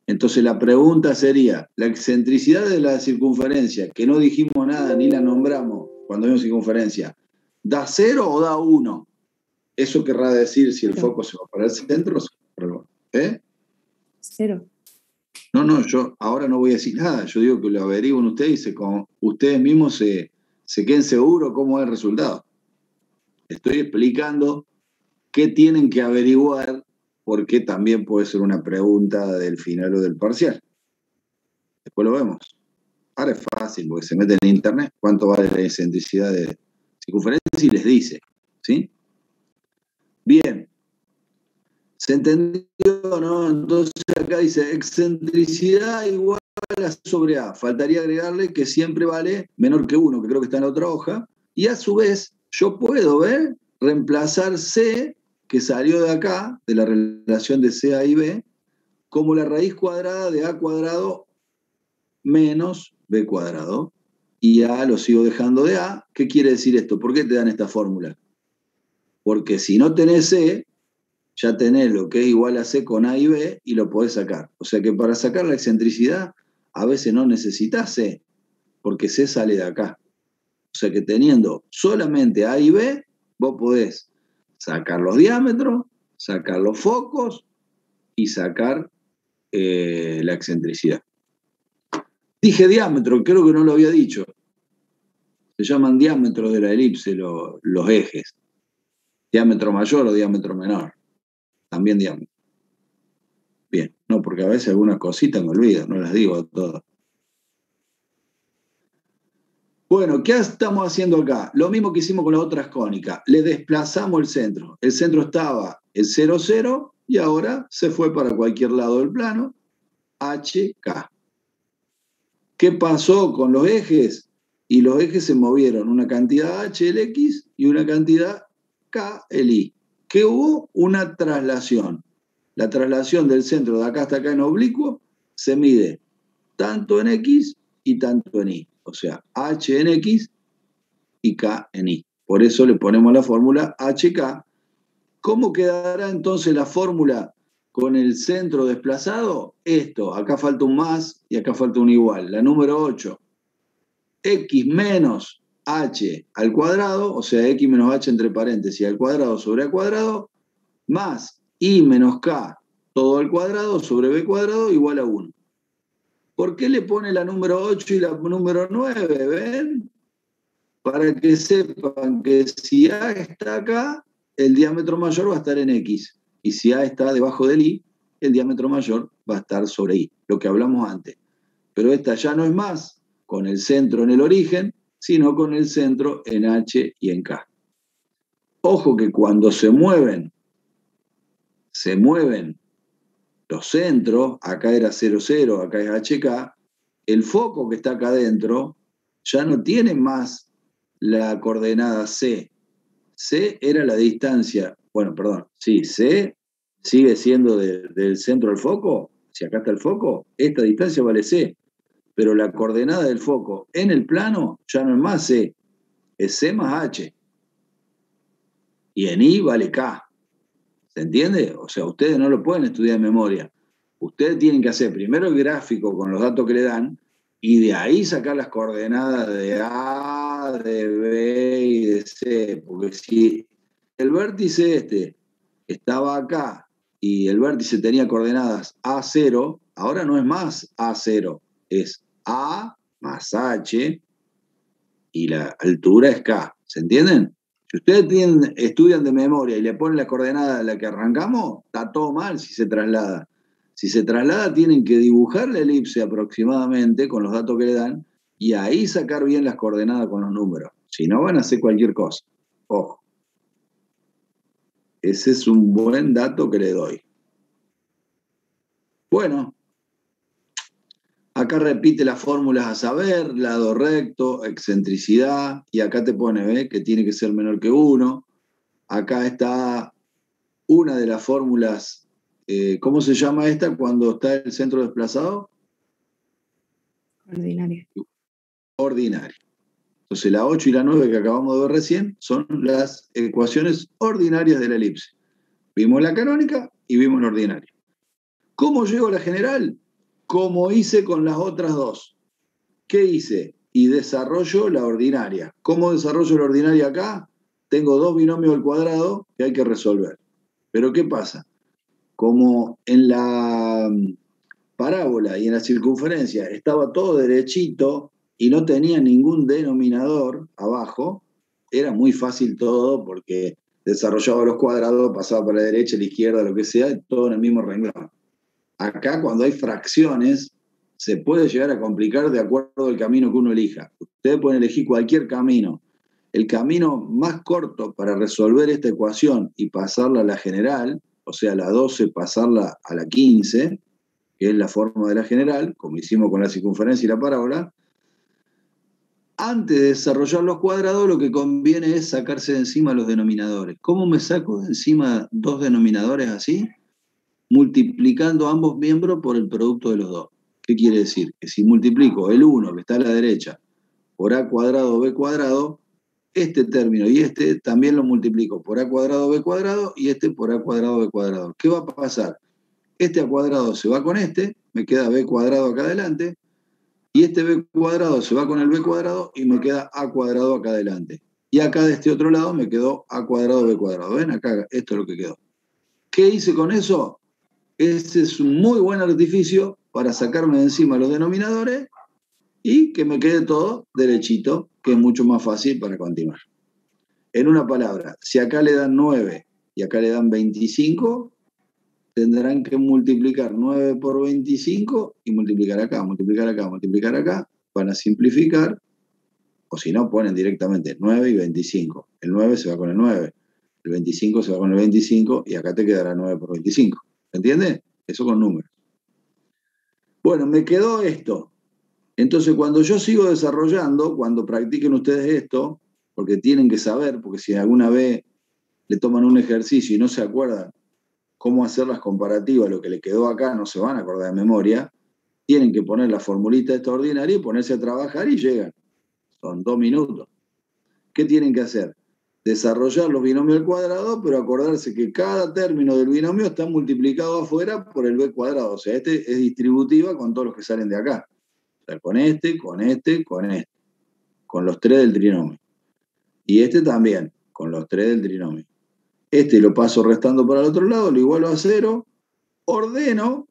Speaker 1: Entonces la pregunta sería, la excentricidad de la circunferencia, que no dijimos nada ni la nombramos cuando vimos circunferencia, ¿da 0 o da 1? Eso querrá decir si el foco se va para el centro o se va para el vértice. ¿Eh?
Speaker 3: 0.
Speaker 1: No, yo ahora no voy a decir nada. Yo digo que lo averigüen ustedes y ustedes mismos se queden seguros cómo es el resultado. Estoy explicando qué tienen que averiguar, porque también puede ser una pregunta del final o del parcial. Después lo vemos. Ahora es fácil, porque se mete en internet cuánto vale la excentricidad de circunferencia y les dice. ¿Sí? Bien. ¿Se entendió, no? Entonces acá dice excentricidad igual a sobre A. Faltaría agregarle que siempre vale menor que 1, que creo que está en la otra hoja. Y a su vez, yo puedo ver, reemplazar C, que salió de acá, de la relación de C, A y B, como la raíz cuadrada de A cuadrado menos B cuadrado. Y A lo sigo dejando de A. ¿Qué quiere decir esto? ¿Por qué te dan esta fórmula? Porque si no tenés C, ya tenés lo que es igual a C con A y B y lo podés sacar. O sea que para sacar la excentricidad a veces no necesitas C, porque C sale de acá. O sea que teniendo solamente A y B, vos podés sacar los diámetros, sacar los focos y sacar la excentricidad. Dije diámetro, creo que no lo había dicho. Se llaman diámetros de la elipse los ejes. Diámetro mayor o diámetro menor. También diámetro. Bien, no, porque a veces algunas cositas me olvido, no las digo todas. Bueno, ¿qué estamos haciendo acá? Lo mismo que hicimos con las otras cónicas. Le desplazamos el centro. El centro estaba en 0, 0 y ahora se fue para cualquier lado del plano. HK. ¿Qué pasó con los ejes? Y los ejes se movieron una cantidad H el X y una cantidad K el Y. ¿Qué hubo? Una traslación. La traslación del centro de acá hasta acá en oblicuo se mide tanto en X y tanto en Y. O sea, H en X y K en Y. Por eso le ponemos la fórmula HK. ¿Cómo quedará entonces la fórmula con el centro desplazado? Esto, acá falta un más y acá falta un igual. La número 8. X menos H al cuadrado, o sea, X menos H entre paréntesis al cuadrado sobre A cuadrado, más I menos K todo al cuadrado sobre B cuadrado igual a 1. ¿Por qué le pone la número 8 y la número 9? ¿Ven? para que sepan que si A está acá, el diámetro mayor va a estar en X. Y si A está debajo del Y, el diámetro mayor va a estar sobre Y, lo que hablamos antes. Pero esta ya no es más con el centro en el origen, sino con el centro en H y en K. Ojo que cuando se mueven los centros, acá era 0, 0, acá es HK, el foco que está acá adentro ya no tiene más la coordenada C. C era la distancia, bueno, perdón, sí, C sigue siendo del centro al foco, si acá está el foco, esta distancia vale C, pero la coordenada del foco en el plano ya no es más C, es C más H. Y en I vale K. ¿Se entiende? O sea, ustedes no lo pueden estudiar en memoria. Ustedes tienen que hacer primero el gráfico con los datos que le dan y de ahí sacar las coordenadas de A, de B y de C. Porque si el vértice este estaba acá y el vértice tenía coordenadas A0, ahora no es más A0, es A más H y la altura es K. ¿Se entienden? Si ustedes estudian de memoria y le ponen la coordenada a la que arrancamos, está todo mal si se traslada. Si se traslada, tienen que dibujar la elipse aproximadamente con los datos que le dan y ahí sacar bien las coordenadas con los números. Si no, van a hacer cualquier cosa. Ojo. Ese es un buen dato que le doy. Bueno. Acá repite las fórmulas a saber, lado recto, excentricidad, y acá te pone, ¿ves? Que tiene que ser menor que 1. Acá está una de las fórmulas, ¿cómo se llama esta cuando está el centro desplazado?
Speaker 3: Ordinaria.
Speaker 1: Ordinaria. Entonces la 8 y la 9 que acabamos de ver recién son las ecuaciones ordinarias de la elipse. Vimos la canónica y vimos la ordinaria. ¿Cómo llego a la general? Como hice con las otras dos. ¿Qué hice? Y desarrollo la ordinaria. ¿Cómo desarrollo la ordinaria acá? Tengo dos binomios al cuadrado que hay que resolver. Pero ¿qué pasa? Como en la parábola y en la circunferencia estaba todo derechito y no tenía ningún denominador abajo, era muy fácil todo porque desarrollaba los cuadrados, pasaba para la derecha, la izquierda, lo que sea, todo en el mismo renglón. Acá cuando hay fracciones se puede llegar a complicar de acuerdo al camino que uno elija. Ustedes pueden elegir cualquier camino. El camino más corto para resolver esta ecuación y pasarla a la general, o sea, la 12 pasarla a la 15, que es la forma de la general, como hicimos con la circunferencia y la parábola, antes de desarrollar los cuadrados lo que conviene es sacarse de encima los denominadores. ¿Cómo me saco de encima dos denominadores así? Multiplicando ambos miembros por el producto de los dos. ¿Qué quiere decir? Que si multiplico el 1 que está a la derecha por a cuadrado b cuadrado, este término y este también lo multiplico por a cuadrado b cuadrado y este por a cuadrado b cuadrado. ¿Qué va a pasar? Este a cuadrado se va con este, me queda b cuadrado acá adelante, y este b cuadrado se va con el b cuadrado y me queda a cuadrado acá adelante. Y acá de este otro lado me quedó a cuadrado b cuadrado. ¿Ven? Acá esto es lo que quedó. ¿Qué hice con eso? Ese es un muy buen artificio para sacarme de encima los denominadores y que me quede todo derechito, que es mucho más fácil para continuar. En una palabra, si acá le dan 9 y acá le dan 25, tendrán que multiplicar 9 por 25 y multiplicar acá, multiplicar acá, multiplicar acá. Van a simplificar, o si no, ponen directamente 9 y 25. El 9 se va con el 9, el 25 se va con el 25 y acá te quedará 9 por 25. ¿Entiendes? Eso con números. Bueno, me quedó esto. Entonces, cuando yo sigo desarrollando, cuando practiquen ustedes esto, porque tienen que saber, porque si alguna vez le toman un ejercicio y no se acuerdan cómo hacer las comparativas, lo que le quedó acá no se van a acordar de memoria, tienen que poner la formulita extraordinaria y ponerse a trabajar y llegan. Son 2 minutos. ¿Qué tienen que hacer? Desarrollar los binomios al cuadrado, pero acordarse que cada término del binomio está multiplicado afuera por el b cuadrado. O sea, este es distributiva con todos los que salen de acá. O sea, con este, con este, con este. Con los 3 del trinomio. Y este también, con los 3 del trinomio. Este lo paso restando para el otro lado, lo igualo a 0, ordeno,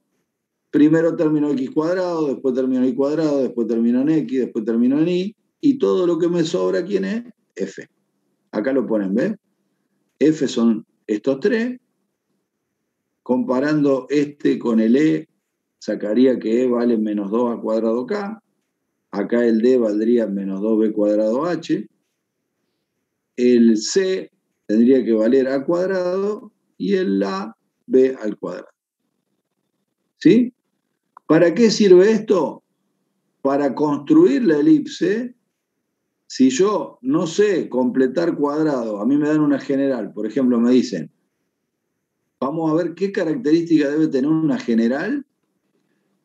Speaker 1: primero termino x cuadrado, después termino y cuadrado, después termino en x, después termino en y, y todo lo que me sobra, ¿quién es? F. Acá lo ponen, ¿ves? F son estos tres. Comparando este con el E, sacaría que E vale menos 2 al cuadrado K. Acá el D valdría menos 2B cuadrado H. El C tendría que valer A cuadrado y el A, B al cuadrado. ¿Sí? ¿Para qué sirve esto? Para construir la elipse. Si yo no sé completar cuadrado, a mí me dan una general, por ejemplo, me dicen, vamos a ver qué característica debe tener una general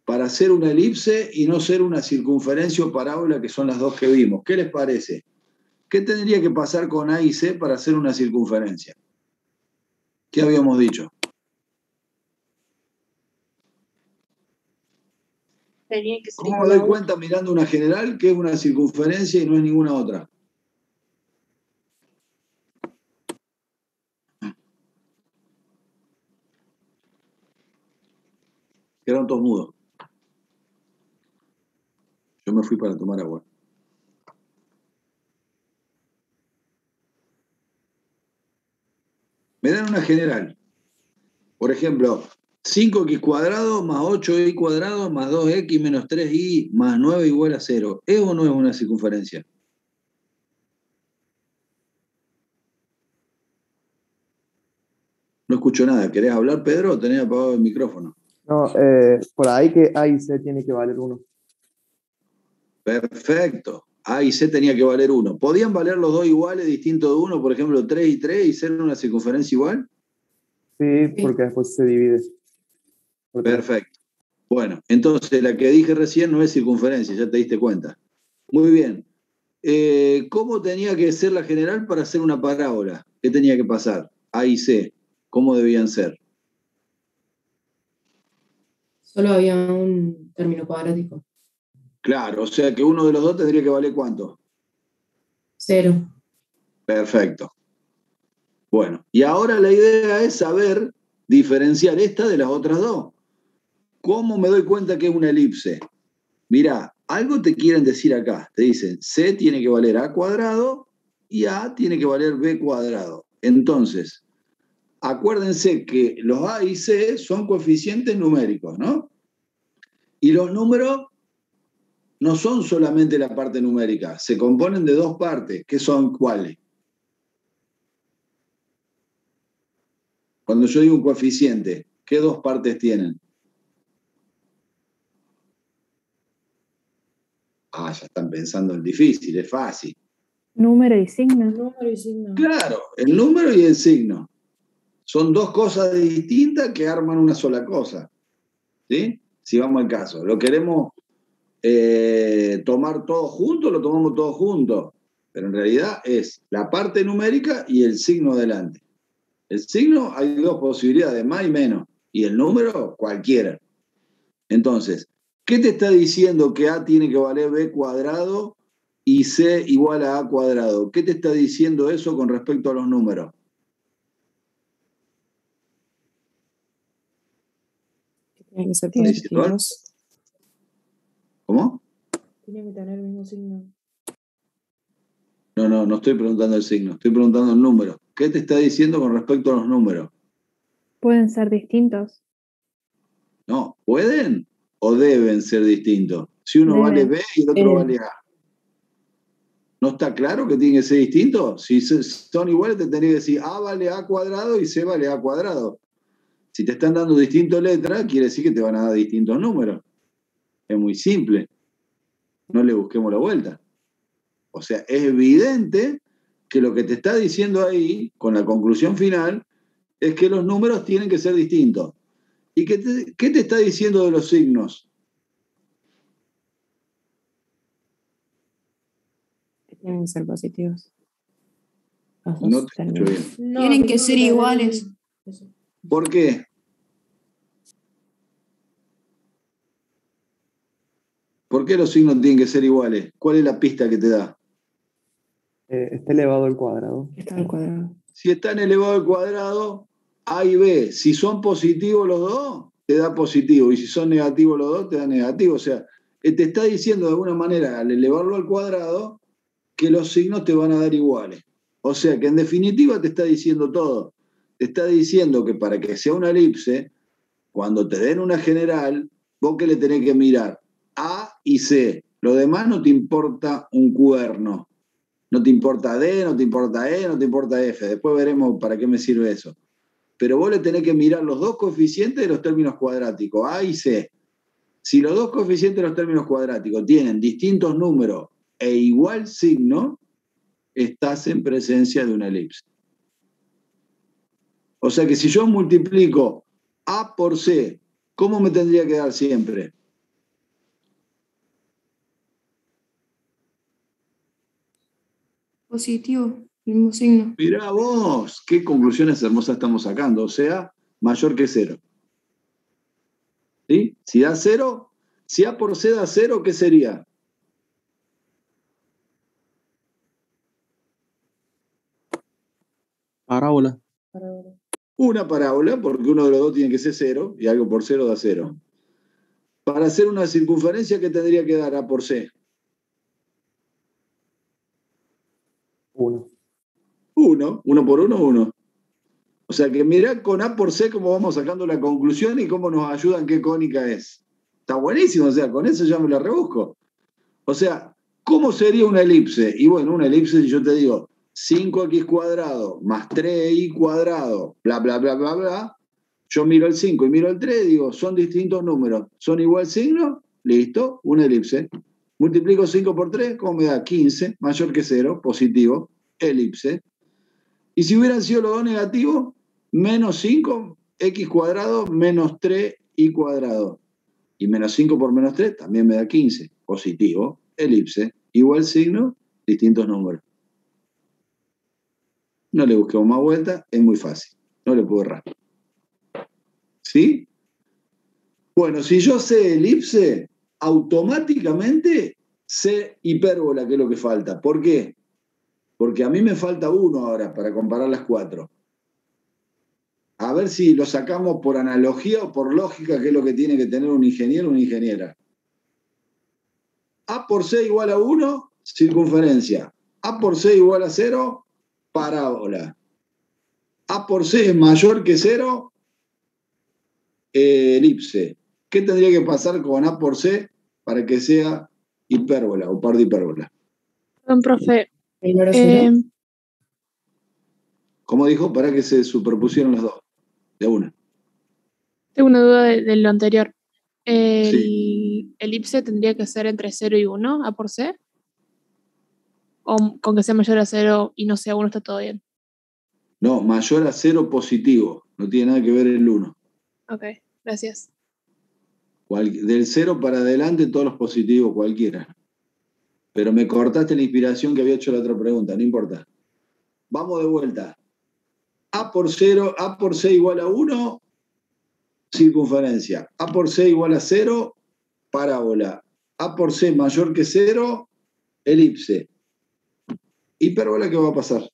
Speaker 1: para hacer una elipse y no ser una circunferencia o parábola, que son las dos que vimos. ¿Qué les parece? ¿Qué tendría que pasar con A y C para hacer una circunferencia? ¿Qué habíamos dicho?
Speaker 2: Tenía que ser
Speaker 1: ¿Cómo me
Speaker 2: igual a
Speaker 1: doy
Speaker 2: uno.
Speaker 1: cuenta mirando una general que es una circunferencia y no es ninguna otra? Quedaron todos mudos. Yo me fui para tomar agua. Me dan una general. Por ejemplo, 5x cuadrado más 8y cuadrado más 2x menos 3y más 9 igual a 0. ¿Es o no es una circunferencia? No escucho nada. ¿Querés hablar, Pedro, o tenés apagado el micrófono?
Speaker 5: No, por ahí que A y C tiene que valer 1.
Speaker 1: Perfecto. A y C tenía que valer 1. ¿Podían valer los dos iguales, distintos de 1, por ejemplo, 3 y 3, y ser una circunferencia igual?
Speaker 5: Sí, porque después se divide. Por 3.
Speaker 1: Perfecto. Bueno, entonces la que dije recién no es circunferencia, ya te diste cuenta. Muy bien. ¿Cómo tenía que ser la general para hacer una parábola? ¿Qué tenía que pasar? A y C. ¿Cómo debían ser?
Speaker 6: Solo había un término cuadrático.
Speaker 1: Claro, o sea que uno de los dos tendría que valer ¿cuánto?
Speaker 6: 0.
Speaker 1: Perfecto. Bueno, y ahora la idea es saber diferenciar esta de las otras dos. ¿Cómo me doy cuenta que es una elipse? Mirá, algo te quieren decir acá. Te dicen, C tiene que valer A cuadrado y A tiene que valer B cuadrado. Entonces, acuérdense que los A y C son coeficientes numéricos, ¿no? Y los números no son solamente la parte numérica, se componen de dos partes, que son ¿cuáles? Cuando yo digo un coeficiente, ¿qué dos partes tienen? Ah, ya están pensando en difícil, es fácil.
Speaker 3: Número y signo.
Speaker 6: Número y signo.
Speaker 1: Claro, el número y el signo. Son dos cosas distintas que arman una sola cosa. ¿Sí? Si vamos al caso. Lo queremos tomar todo junto, lo tomamos todo junto. Pero en realidad es la parte numérica y el signo delante. El signo hay dos posibilidades, más y menos. Y el número, cualquiera. Entonces, ¿qué te está diciendo que A tiene que valer B cuadrado y C igual a A cuadrado? ¿Qué te está diciendo eso con respecto a los números?
Speaker 4: Tienen que ser
Speaker 1: ¿Está diciendo algo?
Speaker 4: positivos.
Speaker 1: ¿Cómo?
Speaker 6: Tiene que tener el mismo signo.
Speaker 1: No estoy preguntando el signo, estoy preguntando el número. ¿Qué te está diciendo con respecto a los números?
Speaker 3: Pueden ser distintos.
Speaker 1: No, ¿pueden o deben ser distintos? Si uno vale
Speaker 3: Deben.
Speaker 1: B y el otro vale A. ¿No está claro que tiene que ser distinto? Si son iguales, te tendría que decir A vale A cuadrado y C vale A cuadrado. Si te están dando distintas letras, quiere decir que te van a dar distintos números. Es muy simple. No le busquemos la vuelta. O sea, es evidente que lo que te está diciendo ahí, con la conclusión final, es que los números tienen que ser distintos. ¿Y qué te está diciendo de los signos?
Speaker 4: Tienen que ser positivos. Los
Speaker 1: No
Speaker 4: dos
Speaker 1: te escucho
Speaker 4: términos.
Speaker 1: bien.
Speaker 6: No,
Speaker 2: Tienen que
Speaker 6: tengo
Speaker 2: ser
Speaker 6: tener
Speaker 2: iguales.
Speaker 6: eso.
Speaker 1: ¿Por qué? ¿Por qué los signos tienen que ser iguales? ¿Cuál es la pista que te da?
Speaker 5: Está elevado al cuadrado.
Speaker 6: Está al cuadrado.
Speaker 1: Si están elevados al cuadrado, A y B, si son positivos los dos, te da positivo. Y si son negativos los dos, te da negativo. O sea, te está diciendo de alguna manera, al elevarlo al cuadrado, que los signos te van a dar iguales. O sea que en definitiva te está diciendo todo. Te está diciendo que para que sea una elipse, cuando te den una general, vos que le tenés que mirar A y C. Lo demás no te importa un cuerno. No te importa D, no te importa E, no te importa F. Después veremos para qué me sirve eso. Pero vos le tenés que mirar los dos coeficientes de los términos cuadráticos, A y C. Si los dos coeficientes de los términos cuadráticos tienen distintos números e igual signo, estás en presencia de una elipse. O sea que si yo multiplico A por C, ¿cómo me tendría que dar siempre?
Speaker 6: Positivo, mismo signo.
Speaker 1: Mirá vos, qué conclusiones hermosas estamos sacando. O sea, mayor que 0. ¿Sí? Si da 0, si A por C da 0, ¿qué sería?
Speaker 5: Parábola.
Speaker 1: Una parábola, porque uno de los dos tiene que ser 0, y algo por 0 da 0. Para hacer una circunferencia, ¿qué tendría que dar A por C?
Speaker 5: 1.
Speaker 1: 1. 1 por 1, 1. O sea que mirá con A por C cómo vamos sacando la conclusión y cómo nos ayudan qué cónica es. Está buenísimo, o sea, con eso ya me la rebusco. O sea, ¿cómo sería una elipse? Y bueno, una elipse, si yo te digo 5x cuadrado más 3y cuadrado, bla, bla, bla, bla, bla, yo miro el 5 y miro el 3 y digo, son distintos números. ¿Son igual signo? Listo, una elipse. Multiplico 5 por 3, ¿cómo me da? 15, mayor que 0, positivo, elipse. Y si hubieran sido los dos negativos, menos 5, x cuadrado, menos 3y cuadrado. Y menos 5 por menos 3 también me da 15, positivo, elipse. Igual signo, distintos números. No le busquemos más vuelta, es muy fácil. No le puedo errar. ¿Sí? Bueno, si yo sé elipse, automáticamente sé hipérbola, que es lo que falta. ¿Por qué? Porque a mí me falta uno ahora para comparar las 4. A ver si lo sacamos por analogía o por lógica, que es lo que tiene que tener un ingeniero o una ingeniera. A por C igual a 1, circunferencia. A por C igual a 0, parábola. A por C es mayor que 0, elipse. ¿Qué tendría que pasar con A por C para que sea hipérbola o par de hipérbola?
Speaker 4: Perdón, profe.
Speaker 6: Menor a 0.
Speaker 1: ¿Cómo dijo? Para que se superpusieron las dos. De una.
Speaker 4: Tengo una duda de lo anterior.
Speaker 1: Sí.
Speaker 4: ¿El elipse tendría que ser entre 0 y 1, A por C? ¿O con que sea mayor a 0 y no sea 1 está todo bien?
Speaker 1: No, mayor a 0 positivo. No tiene nada que ver el 1.
Speaker 4: Ok, gracias.
Speaker 1: Del 0 para adelante, todos los positivos, cualquiera. Pero me cortaste la inspiración que había hecho la otra pregunta, no importa. Vamos de vuelta. A por 0, A por C igual a 1, circunferencia. A por C igual a 0, parábola. A por C mayor que 0, elipse. Hipérbola, ¿qué va a pasar?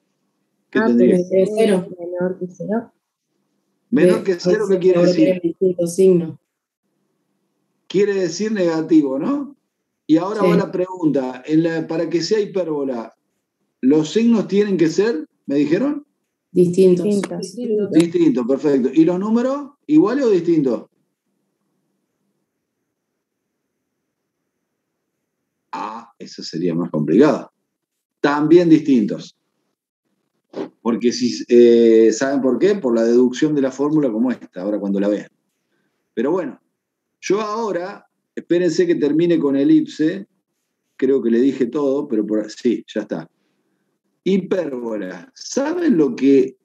Speaker 1: ¿Qué tendría?
Speaker 6: Entre 0, menor que 0.
Speaker 1: Menor que 0, ¿qué quiere decir?
Speaker 6: Distinto signo.
Speaker 1: Quiere decir negativo, ¿no? Y ahora
Speaker 6: Sí.
Speaker 1: va la pregunta. Para que sea hipérbola, ¿los signos tienen que ser, me dijeron?
Speaker 6: Distintos.
Speaker 1: Distintos, perfecto. ¿Y los números, iguales o distintos? Ah, eso sería más complicado. También distintos. Porque si, ¿saben por qué? Por la deducción de la fórmula como esta, ahora cuando la vean. Pero bueno, yo ahora, espérense que termine con elipse, creo que le dije todo, pero sí, ya está. Hipérbola. ¿Saben lo que?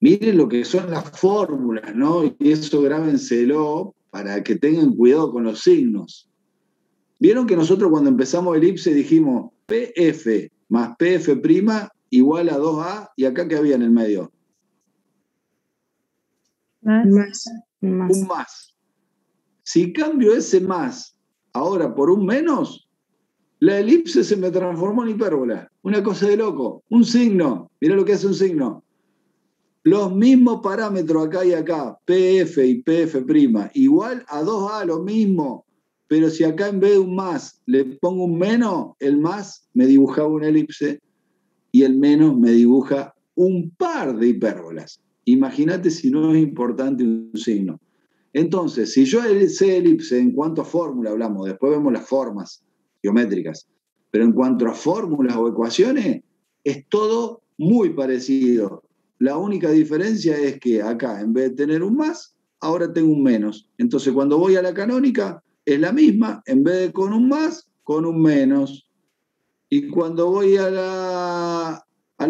Speaker 1: Miren lo que son las fórmulas, ¿no? Y eso grábenselo para que tengan cuidado con los signos. Vieron que nosotros cuando empezamos elipse dijimos PF más PF' igual a 2A, y acá ¿qué había en el medio?
Speaker 3: Más.
Speaker 1: Un más. Si cambio ese más ahora por un menos, la elipse se me transformó en hipérbola. Una cosa de loco. Un signo. Mirá lo que hace un signo. Los mismos parámetros acá y acá, PF y PF', igual a 2A, lo mismo. Pero si acá en vez de un más le pongo un menos, el más me dibujaba una elipse y el menos me dibuja un par de hipérbolas. Imagínate si no es importante un signo. Entonces, si yo sé elipse en cuanto a fórmula hablamos, después vemos las formas geométricas, pero en cuanto a fórmulas o ecuaciones, es todo muy parecido. La única diferencia es que acá, en vez de tener un más, ahora tengo un menos. Entonces, cuando voy a la canónica, es la misma, en vez de con un más, con un menos. Y cuando voy a la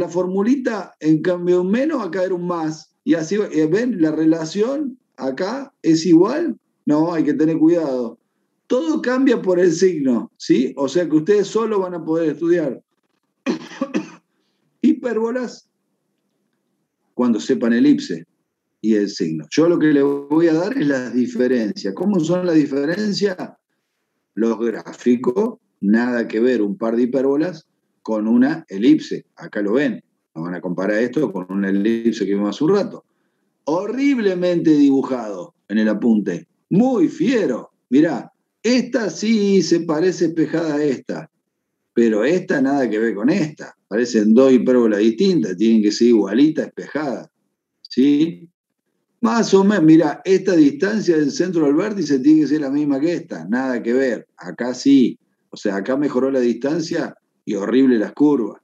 Speaker 1: formulita, en cambio de un menos, acá era un más. Y así, ¿ven? La relación acá es igual. No, hay que tener cuidado. Todo cambia por el signo, ¿sí? O sea que ustedes solo van a poder estudiar hipérbolas cuando sepan elipse y el signo. Yo lo que les voy a dar es las diferencias. ¿Cómo son las diferencias? Los gráficos, nada que ver un par de hipérbolas con una elipse. Acá lo ven. Nos van a comparar esto con una elipse que vimos hace un rato. Horriblemente dibujado en el apunte. Muy fiero. Mirá, esta sí se parece espejada a esta, pero esta nada que ver con esta. Parecen dos hipérbolas distintas, tienen que ser igualitas, espejadas. ¿Sí? Más o menos, mira, esta distancia del centro del vértice tiene que ser la misma que esta, nada que ver. Acá sí, o sea, acá mejoró la distancia y horrible las curvas.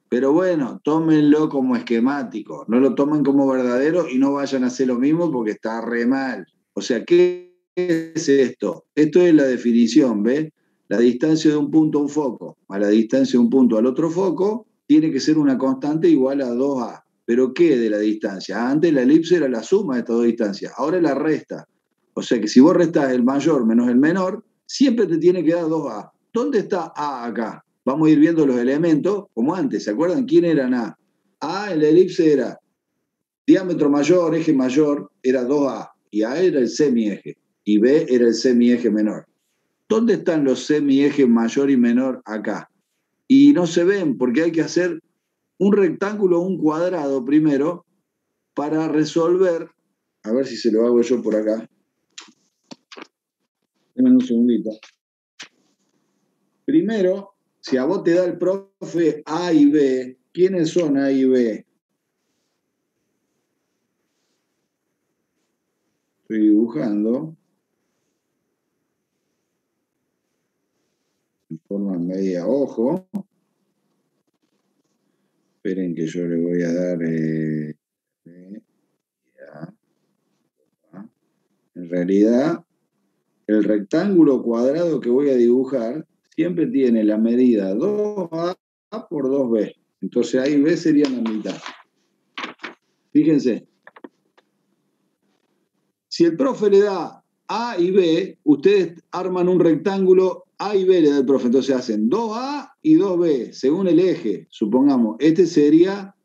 Speaker 1: Pero bueno, tómenlo como esquemático, no lo tomen como verdadero y no vayan a hacer lo mismo porque está re mal. O sea, ¿qué es esto? Esto es la definición, ¿ves? La distancia de un punto a un foco a la distancia de un punto al otro foco tiene que ser una constante igual a 2a. ¿Pero qué de la distancia? Antes la elipse era la suma de estas dos distancias, ahora es la resta. O sea que si vos restás el mayor menos el menor, siempre te tiene que dar 2a. ¿Dónde está a acá? Vamos a ir viendo los elementos como antes. ¿Se acuerdan quién eran a? A en la elipse era diámetro mayor, eje mayor, era 2a. Y a era el semieje. Y b era el semieje menor. ¿Dónde están los semiejes mayor y menor acá? Y no se ven porque hay que hacer un rectángulo o un cuadrado primero para resolver. A ver si se lo hago yo por acá. Denme un segundito. Primero, si a vos te da el profe A y B, ¿quiénes son A y B? Estoy dibujando. En forma media ojo. Esperen que yo le voy a dar... en realidad, el rectángulo cuadrado que voy a dibujar siempre tiene la medida 2A por 2B. Entonces A y B serían la mitad. Fíjense. Si el profe le da A y B, ustedes arman un rectángulo, A y B le da el profe. Entonces hacen 2A y 2B, según el eje. Supongamos, este sería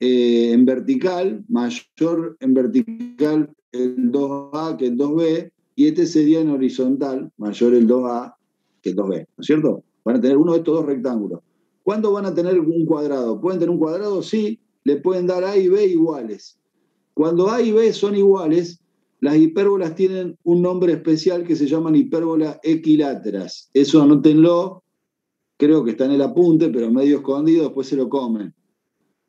Speaker 1: en vertical, mayor en vertical el 2A que el 2B, y este sería en horizontal, mayor el 2A que el 2B, ¿no es cierto? Van a tener uno de estos dos rectángulos. ¿Cuándo van a tener un cuadrado? ¿Pueden tener un cuadrado? Sí, le pueden dar A y B iguales. Cuando A y B son iguales, las hipérbolas tienen un nombre especial que se llaman hipérbolas equiláteras. Eso anótenlo, creo que está en el apunte, pero medio escondido, después se lo comen.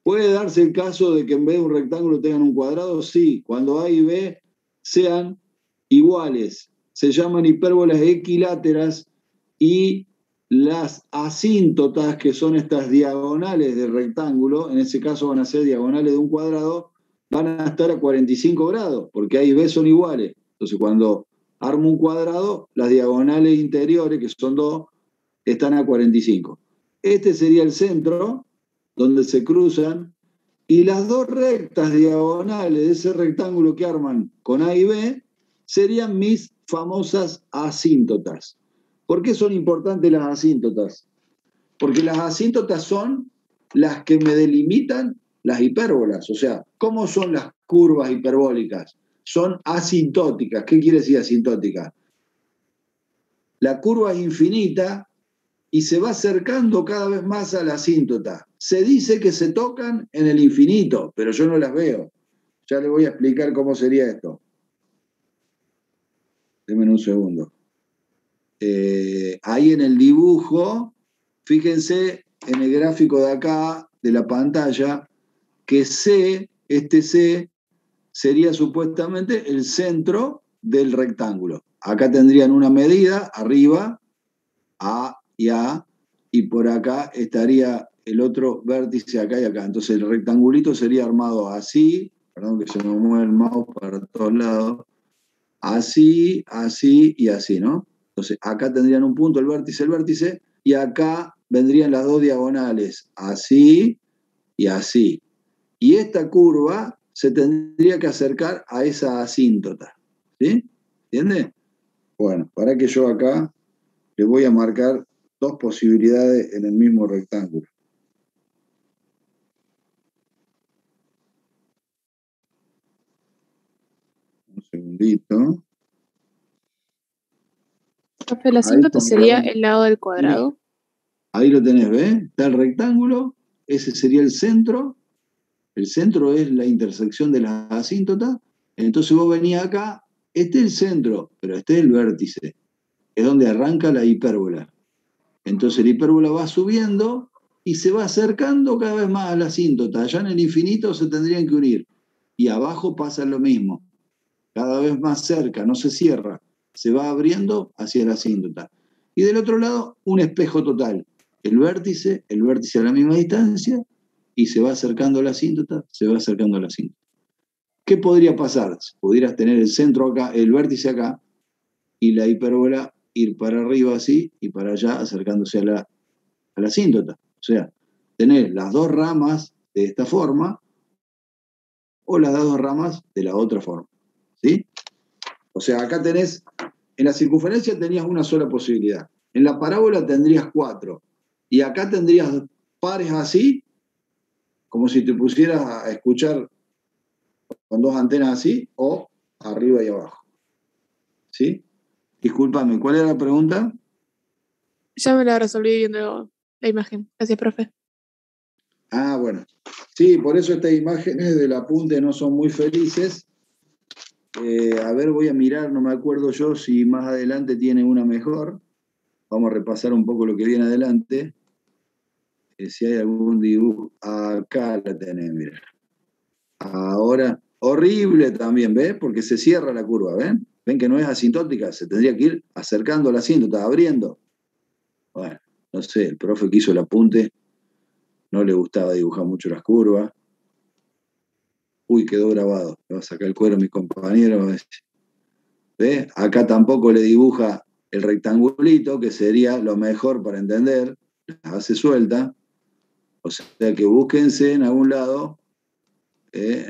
Speaker 1: ¿Puede darse el caso de que en vez de un rectángulo tengan un cuadrado? Sí, cuando A y B sean iguales. Se llaman hipérbolas equiláteras y las asíntotas, que son estas diagonales del rectángulo, en ese caso van a ser diagonales de un cuadrado, van a estar a 45 grados, porque A y B son iguales. Entonces, cuando armo un cuadrado, las diagonales interiores, que son 2, están a 45. Este sería el centro, donde se cruzan, y las dos rectas diagonales de ese rectángulo que arman con A y B serían mis famosas asíntotas. ¿Por qué son importantes las asíntotas? Porque las asíntotas son las que me delimitan las hipérbolas. O sea, ¿cómo son las curvas hiperbólicas? Son asintóticas. ¿Qué quiere decir asintótica? La curva es infinita y se va acercando cada vez más a la asíntota. Se dice que se tocan en el infinito, pero yo no las veo. Ya les voy a explicar cómo sería esto. Denme un segundo. ahí en el dibujo, fíjense en el gráfico de acá, de la pantalla, que C, este C, sería supuestamente el centro del rectángulo. Acá tendrían una medida, arriba, A y A, y por acá estaría el otro vértice acá y acá. Entonces el rectangulito sería armado así, perdón que se me mueve el mouse para todos lados, así, así y así, ¿no? Entonces acá tendrían un punto, el vértice, y acá vendrían las dos diagonales, así y así. Y esta curva se tendría que acercar a esa asíntota, ¿sí? ¿Entiende? Bueno, para que yo acá le voy a marcar dos posibilidades en el mismo rectángulo. Un segundito.
Speaker 4: Profe, la asíntota sería el lado del cuadrado.
Speaker 1: Ahí lo tenés, ¿ves? Está el rectángulo, ese sería el centro. El centro es la intersección de las asíntotas. Entonces vos venís acá, este es el centro, pero este es el vértice. Es donde arranca la hipérbola. Entonces la hipérbola va subiendo y se va acercando cada vez más a la asíntota. Allá en el infinito se tendrían que unir. Y abajo pasa lo mismo. Cada vez más cerca, no se cierra. Se va abriendo hacia la asíntota. Y del otro lado, un espejo total. El vértice a la misma distancia, y se va acercando a la asíntota, se va acercando a la asíntota. ¿Qué podría pasar? Pudieras tener el centro acá, el vértice acá, y la hipérbola ir para arriba así y para allá acercándose a la asíntota. O sea, tener las dos ramas de esta forma o las dos ramas de la otra forma. ¿Sí? O sea, acá tenés, en la circunferencia tenías una sola posibilidad. En la parábola tendrías 4. Y acá tendrías pares así, como si te pusieras a escuchar con dos antenas así, o arriba y abajo. ¿Sí? Discúlpame, ¿cuál era la pregunta?
Speaker 4: Ya me la resolví viendo la imagen. Gracias, profe.
Speaker 1: Ah, bueno. Sí, por eso estas imágenes del apunte no son muy felices. A ver, voy a mirar, no me acuerdo yo si más adelante tiene una mejor. Vamos a repasar un poco lo que viene adelante. Si hay algún dibujo. Acá la tenés, mira. Ahora, horrible también, ¿ves? Porque se cierra la curva, ¿ven? Ven que no es asintótica, se tendría que ir acercando a la asíntota, abriendo. Bueno, no sé, el profe que hizo el apunte no le gustaba dibujar mucho las curvas. Uy, quedó grabado. Le va a sacar el cuero a mis compañeros. ¿Ves? Acá tampoco le dibuja el rectangulito, que sería lo mejor para entender. Las hace suelta. O sea que búsquense en algún lado.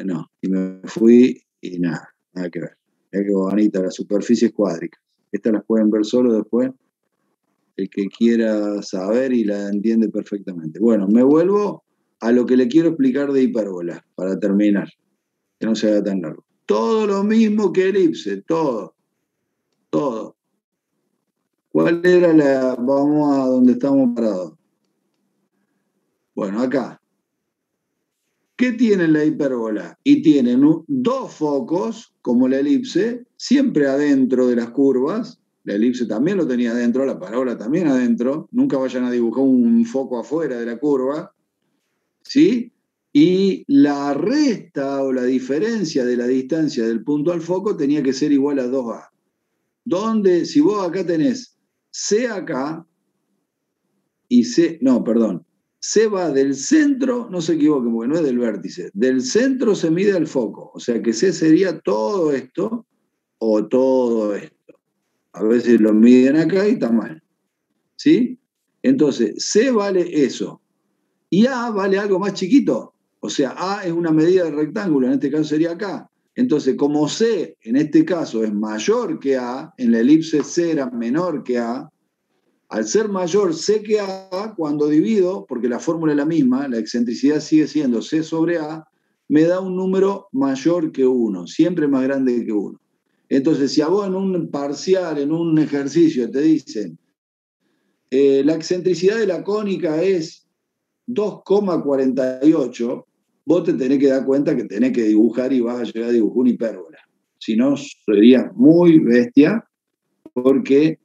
Speaker 1: No, y me fui y nada que ver. Mirá qué bonita, las superficies cuádricas. Estas las pueden ver solo después, el que quiera saber y la entiende perfectamente. Bueno, me vuelvo a lo que le quiero explicar de hipérbola, para terminar, que no se haga tan largo. Todo lo mismo que elipse, todo. ¿Cuál era la...? Vamos a donde estamos parados. Bueno, acá. ¿Qué tiene la hipérbola? Y tienen dos focos, como la elipse, siempre adentro de las curvas. La elipse también lo tenía adentro, la parábola también adentro. Nunca vayan a dibujar un foco afuera de la curva. ¿Sí? Y la resta o la diferencia de la distancia del punto al foco tenía que ser igual a 2A. Donde, si vos acá tenés C acá, y C, no, perdón, C va del centro, no se equivoquen porque no es del vértice, del centro se mide al foco, o sea que C sería todo esto o todo esto. A veces lo miden acá y está mal. ¿Sí? Entonces, C vale eso. Y A vale algo más chiquito. O sea, A es una medida del rectángulo, en este caso sería acá. Entonces, como C en este caso es mayor que A, en la elipse C era menor que A, al ser mayor C que A, cuando divido, porque la fórmula es la misma, la excentricidad sigue siendo C sobre A, me da un número mayor que 1, siempre más grande que 1. Entonces, si a vos en un parcial, en un ejercicio, te dicen la excentricidad de la cónica es 2,48, vos te tenés que dar cuenta que tenés que dibujar y vas a llegar a dibujar una hipérbola. Si no, serías muy bestia, porque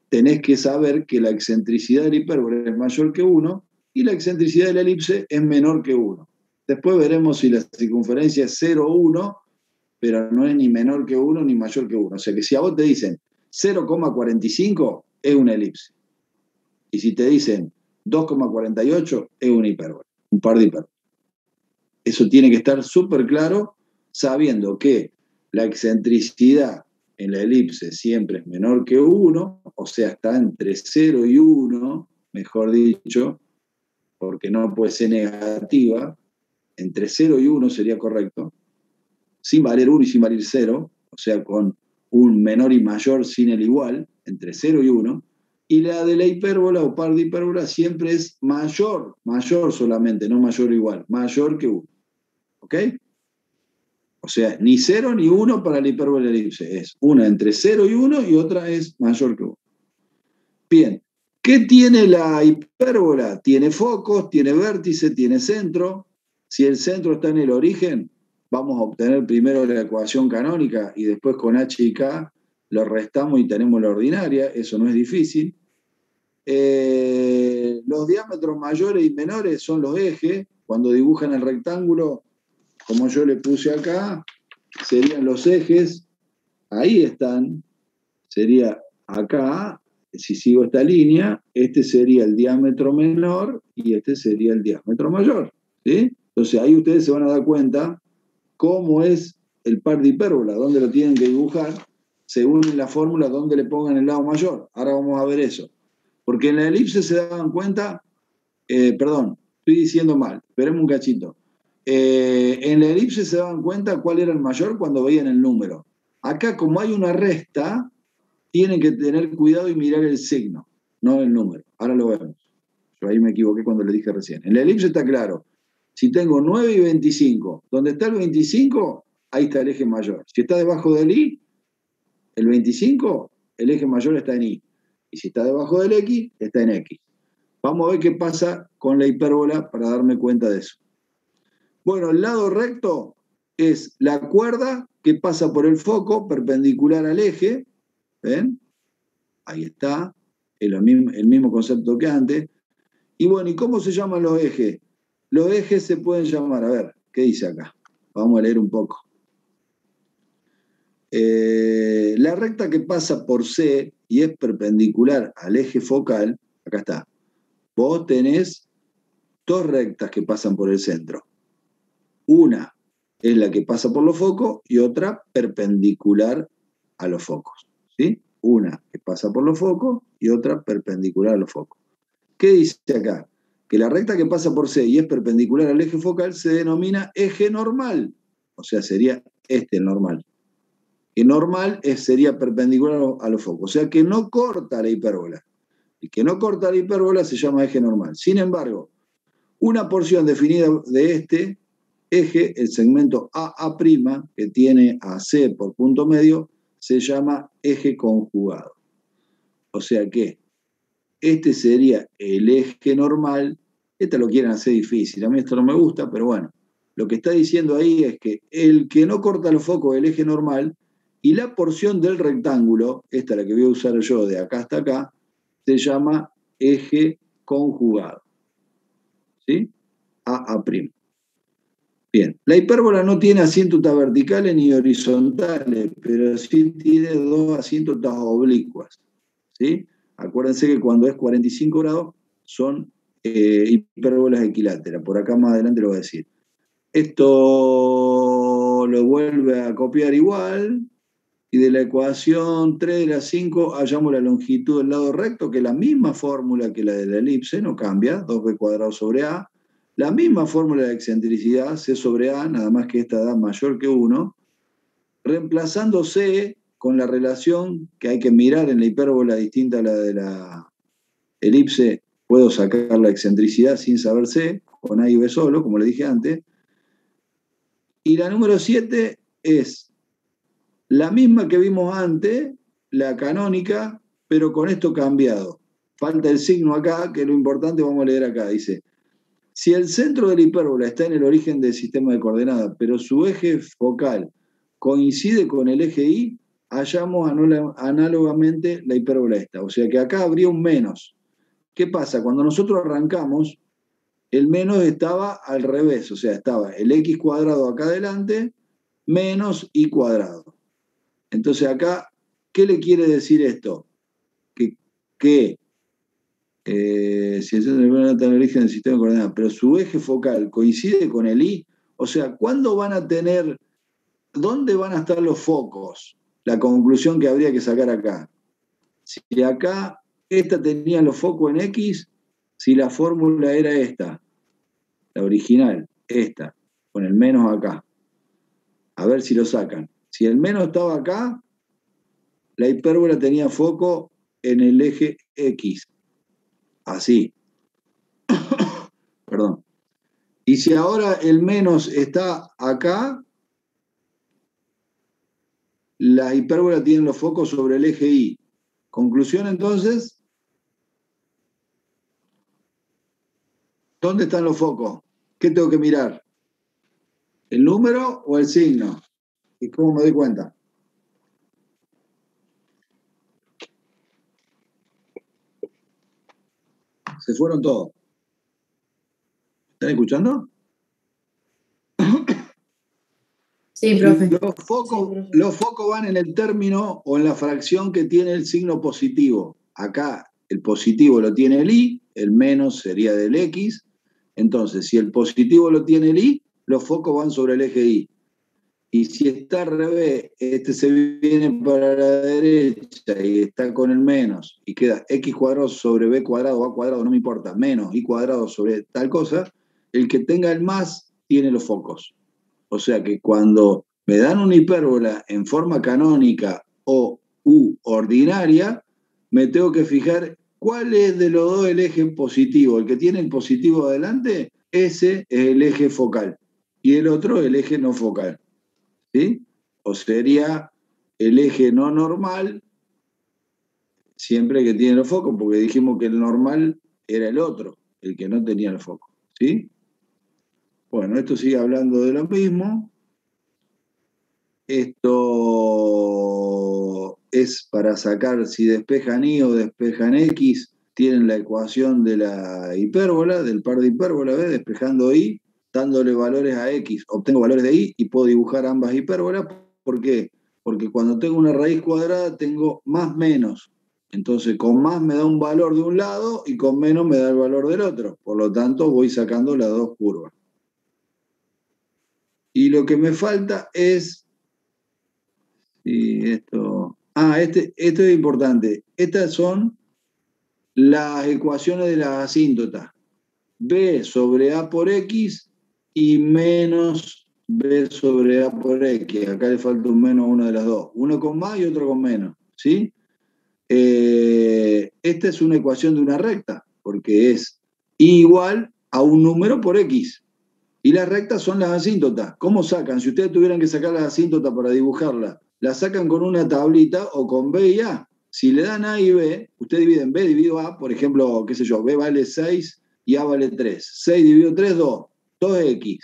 Speaker 1: tenés que saber que la excentricidad de la hipérbola es mayor que 1 y la excentricidad de la elipse es menor que 1. Después veremos si la circunferencia es 0 o 1, pero no es ni menor que 1 ni mayor que 1. O sea que si a vos te dicen 0,45 es una elipse. Y si te dicen 2,48 es una hipérbola, un par de hipérbolas. Eso tiene que estar súper claro, sabiendo que la excentricidad en la elipse siempre es menor que 1, o sea, está entre 0 y 1, mejor dicho, porque no puede ser negativa. Entre 0 y 1 sería correcto, sin valer 1 y sin valer 0, o sea, con un menor y mayor sin el igual, entre 0 y 1, y la de la hipérbola o par de hipérbola siempre es mayor solamente, no mayor o igual, mayor que 1. ¿Ok? O sea, ni 0 ni 1 para la hipérbola de la elipse, es una entre 0 y 1 y otra es mayor que 1. Bien, ¿qué tiene la hipérbola? Tiene focos, tiene vértice, tiene centro. Si el centro está en el origen, vamos a obtener primero la ecuación canónica y después con h y k lo restamos y tenemos la ordinaria, eso no es difícil. Los diámetros mayores y menores son los ejes. Cuando dibujan el rectángulo, como yo le puse acá, serían los ejes. Ahí están, sería acá, si sigo esta línea, este sería el diámetro menor y este sería el diámetro mayor, ¿sí? Entonces ahí ustedes se van a dar cuenta cómo es el par de hipérbola, dónde lo tienen que dibujar, según la fórmula, dónde le pongan el lado mayor. Ahora vamos a ver eso. Porque en la elipse se daban cuenta, perdón, estoy diciendo mal, esperemos un cachito. En la elipse se daban cuenta cuál era el mayor cuando veían el número. Acá, como hay una resta, tienen que tener cuidado y mirar el signo, no el número. Ahora lo vemos. Yo ahí me equivoqué cuando le dije recién. En la elipse está claro. Si tengo 9 y 25, donde está el 25, ahí está el eje mayor. Si está debajo del i, el 25, el eje mayor está en i. Y si está debajo del x, está en x. Vamos a ver qué pasa con la hipérbola para darme cuenta de eso. Bueno, el lado recto es la cuerda que pasa por el foco perpendicular al eje. ¿Ven? Ahí está, es el mismo concepto que antes. Y bueno, ¿y cómo se llaman los ejes? Los ejes se pueden llamar, a ver, ¿qué dice acá? Vamos a leer un poco. La recta que pasa por C y es perpendicular al eje focal, acá está. Vos tenés dos rectas que pasan por el centro. Una es la que pasa por los focos y otra perpendicular a los focos, ¿sí? Una que pasa por los focos y otra perpendicular a los focos. ¿Qué dice acá? Que la recta que pasa por C y es perpendicular al eje focal se denomina eje normal. O sea, sería este el normal. Que normal sería perpendicular a los focos. O sea, que no corta la hipérbola. Y que no corta la hipérbola se llama eje normal. Sin embargo, una porción definida de este eje, el segmento AA', que tiene a C por punto medio, se llama eje conjugado. O sea que este sería el eje normal. Este lo quieren hacer difícil. A mí esto no me gusta, pero bueno. Lo que está diciendo ahí es que el que no corta los focos es el eje normal y la porción del rectángulo, esta es la que voy a usar yo de acá hasta acá, se llama eje conjugado. ¿Sí? AA'. Bien, la hipérbola no tiene asíntotas verticales ni horizontales, pero sí tiene dos asíntotas oblicuas. ¿Sí? Acuérdense que cuando es 45 grados son hipérbolas equiláteras. Por acá más adelante lo voy a decir. Esto lo vuelve a copiar igual. Y de la ecuación 3 de la 5 hallamos la longitud del lado recto, que es la misma fórmula que la de la elipse, no cambia, 2b² sobre a. La misma fórmula de excentricidad, C sobre A, nada más que esta da mayor que 1, reemplazando C con la relación que hay que mirar en la hipérbola distinta a la de la elipse, puedo sacar la excentricidad sin saber C, con A y B solo, como le dije antes. Y la número 7 es la misma que vimos antes, la canónica, pero con esto cambiado. Falta el signo acá, que es lo importante, vamos a leer acá. Dice, si el centro de la hipérbola está en el origen del sistema de coordenadas, pero su eje focal coincide con el eje Y, hallamos análogamente la hipérbola esta. O sea que acá habría un menos. ¿Qué pasa? Cuando nosotros arrancamos, el menos estaba al revés, o sea, estaba el x cuadrado acá adelante menos y cuadrado. Entonces acá, ¿qué le quiere decir esto? Que si el centro no está en el origen del sistema de coordenadas, pero su eje focal coincide con el y, o sea, ¿cuándo van a tener, dónde van a estar los focos? La conclusión que habría que sacar acá. Si acá esta tenía los focos en X, si la fórmula era esta, la original, esta, con el menos acá. A ver si lo sacan. Si el menos estaba acá, la hipérbola tenía foco en el eje X. Así. Perdón. Y si ahora el menos está acá, la hipérbola tiene los focos sobre el eje Y. Conclusión entonces, ¿dónde están los focos? ¿Qué tengo que mirar? ¿El número o el signo? ¿Y cómo me doy cuenta? Se fueron todos. ¿Están escuchando?
Speaker 6: Sí, profe.
Speaker 1: Los focos van en el término o en la fracción que tiene el signo positivo. Acá el positivo lo tiene el Y, el menos sería del X. Entonces, si el positivo lo tiene el Y, los focos van sobre el eje Y. Y si está al revés, este se viene para la derecha y está con el menos, y queda x cuadrado sobre b cuadrado, a cuadrado, no me importa, menos y cuadrado sobre tal cosa, el que tenga el más tiene los focos. O sea que cuando me dan una hipérbola en forma canónica o u ordinaria, me tengo que fijar cuál es de los dos el eje positivo. El que tiene el positivo adelante, ese es el eje focal, y el otro el eje no focal. ¿Sí? O sería el eje no normal, siempre que tiene los focos, porque dijimos que el normal era el otro, el que no tenía el foco. ¿Sí? Bueno, esto sigue hablando de lo mismo. Esto es para sacar si despejan Y o despejan X, tienen la ecuación de la hipérbola, del par de hipérbola, ¿ves? Despejando Y, dándole valores a X, obtengo valores de Y y puedo dibujar ambas hipérbolas. ¿Por qué? Porque cuando tengo una raíz cuadrada tengo más menos. Entonces con más me da un valor de un lado y con menos me da el valor del otro. Por lo tanto voy sacando las dos curvas. Y lo que me falta es... esto es importante. Estas son las ecuaciones de las asíntotas. B sobre A por X y menos B sobre A por X. Acá le falta un menos a una de las dos. Uno con más y otro con menos. ¿Sí? Esta es una ecuación de una recta, porque es Y igual a un número por X. Y las rectas son las asíntotas. ¿Cómo sacan? Si ustedes tuvieran que sacar las asíntotas para dibujarlas, las sacan con una tablita o con B y A. Si le dan A y B, usted divide en B dividido A, por ejemplo, qué sé yo, B vale 6 y A vale 3. 6 dividido 3, 2. 2X.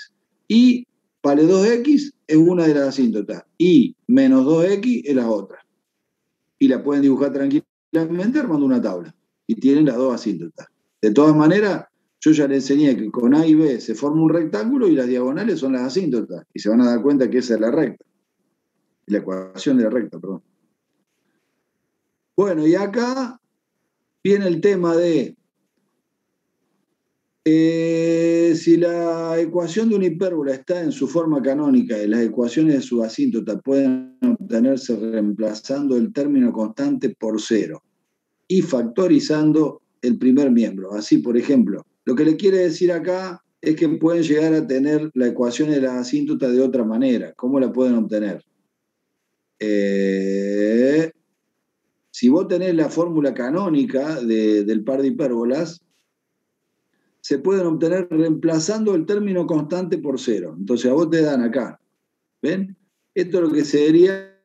Speaker 1: Y vale 2X es una de las asíntotas. Y menos 2X es la otra. Y la pueden dibujar tranquilamente armando una tabla. Y tienen las dos asíntotas. De todas maneras, yo ya le enseñé que con A y B se forma un rectángulo y las diagonales son las asíntotas. Y se van a dar cuenta que esa es la recta. La ecuación de la recta, perdón. Bueno, y acá viene el tema de si la ecuación de una hipérbola está en su forma canónica y las ecuaciones de su asíntota pueden obtenerse reemplazando el término constante por cero y factorizando el primer miembro. Así, por ejemplo, lo que le quiere decir acá es que pueden llegar a tener la ecuación de la asíntota de otra manera. ¿Cómo la pueden obtener? Si vos tenés la fórmula canónica del par de hipérbolas, se pueden obtener reemplazando el término constante por cero. Entonces a vos te dan acá, ¿ven? Esto es lo que sería...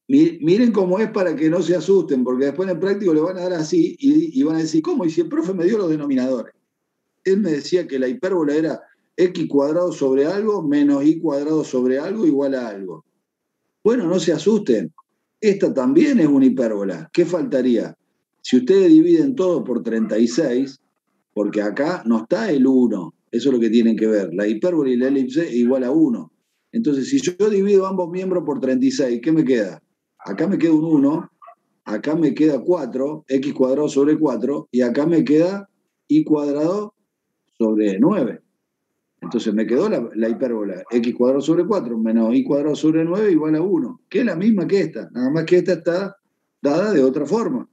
Speaker 1: Miren cómo es para que no se asusten, porque después en el práctico le van a dar así y van a decir, ¿cómo? Y si el profe me dio los denominadores. Él me decía que la hipérbola era x cuadrado sobre algo menos y cuadrado sobre algo igual a algo. Bueno, no se asusten. Esta también es una hipérbola. ¿Qué faltaría? Si ustedes dividen todo por 36, porque acá no está el 1, eso es lo que tienen que ver. La hipérbola y la elipse es igual a 1. Entonces, si yo divido ambos miembros por 36, ¿qué me queda? Acá me queda un 1, acá me queda 4, x cuadrado sobre 4, y acá me queda y cuadrado sobre 9. Entonces me quedó la hipérbola x cuadrado sobre 4 menos y cuadrado sobre 9 igual a 1, que es la misma que esta, nada más que esta está dada de otra forma,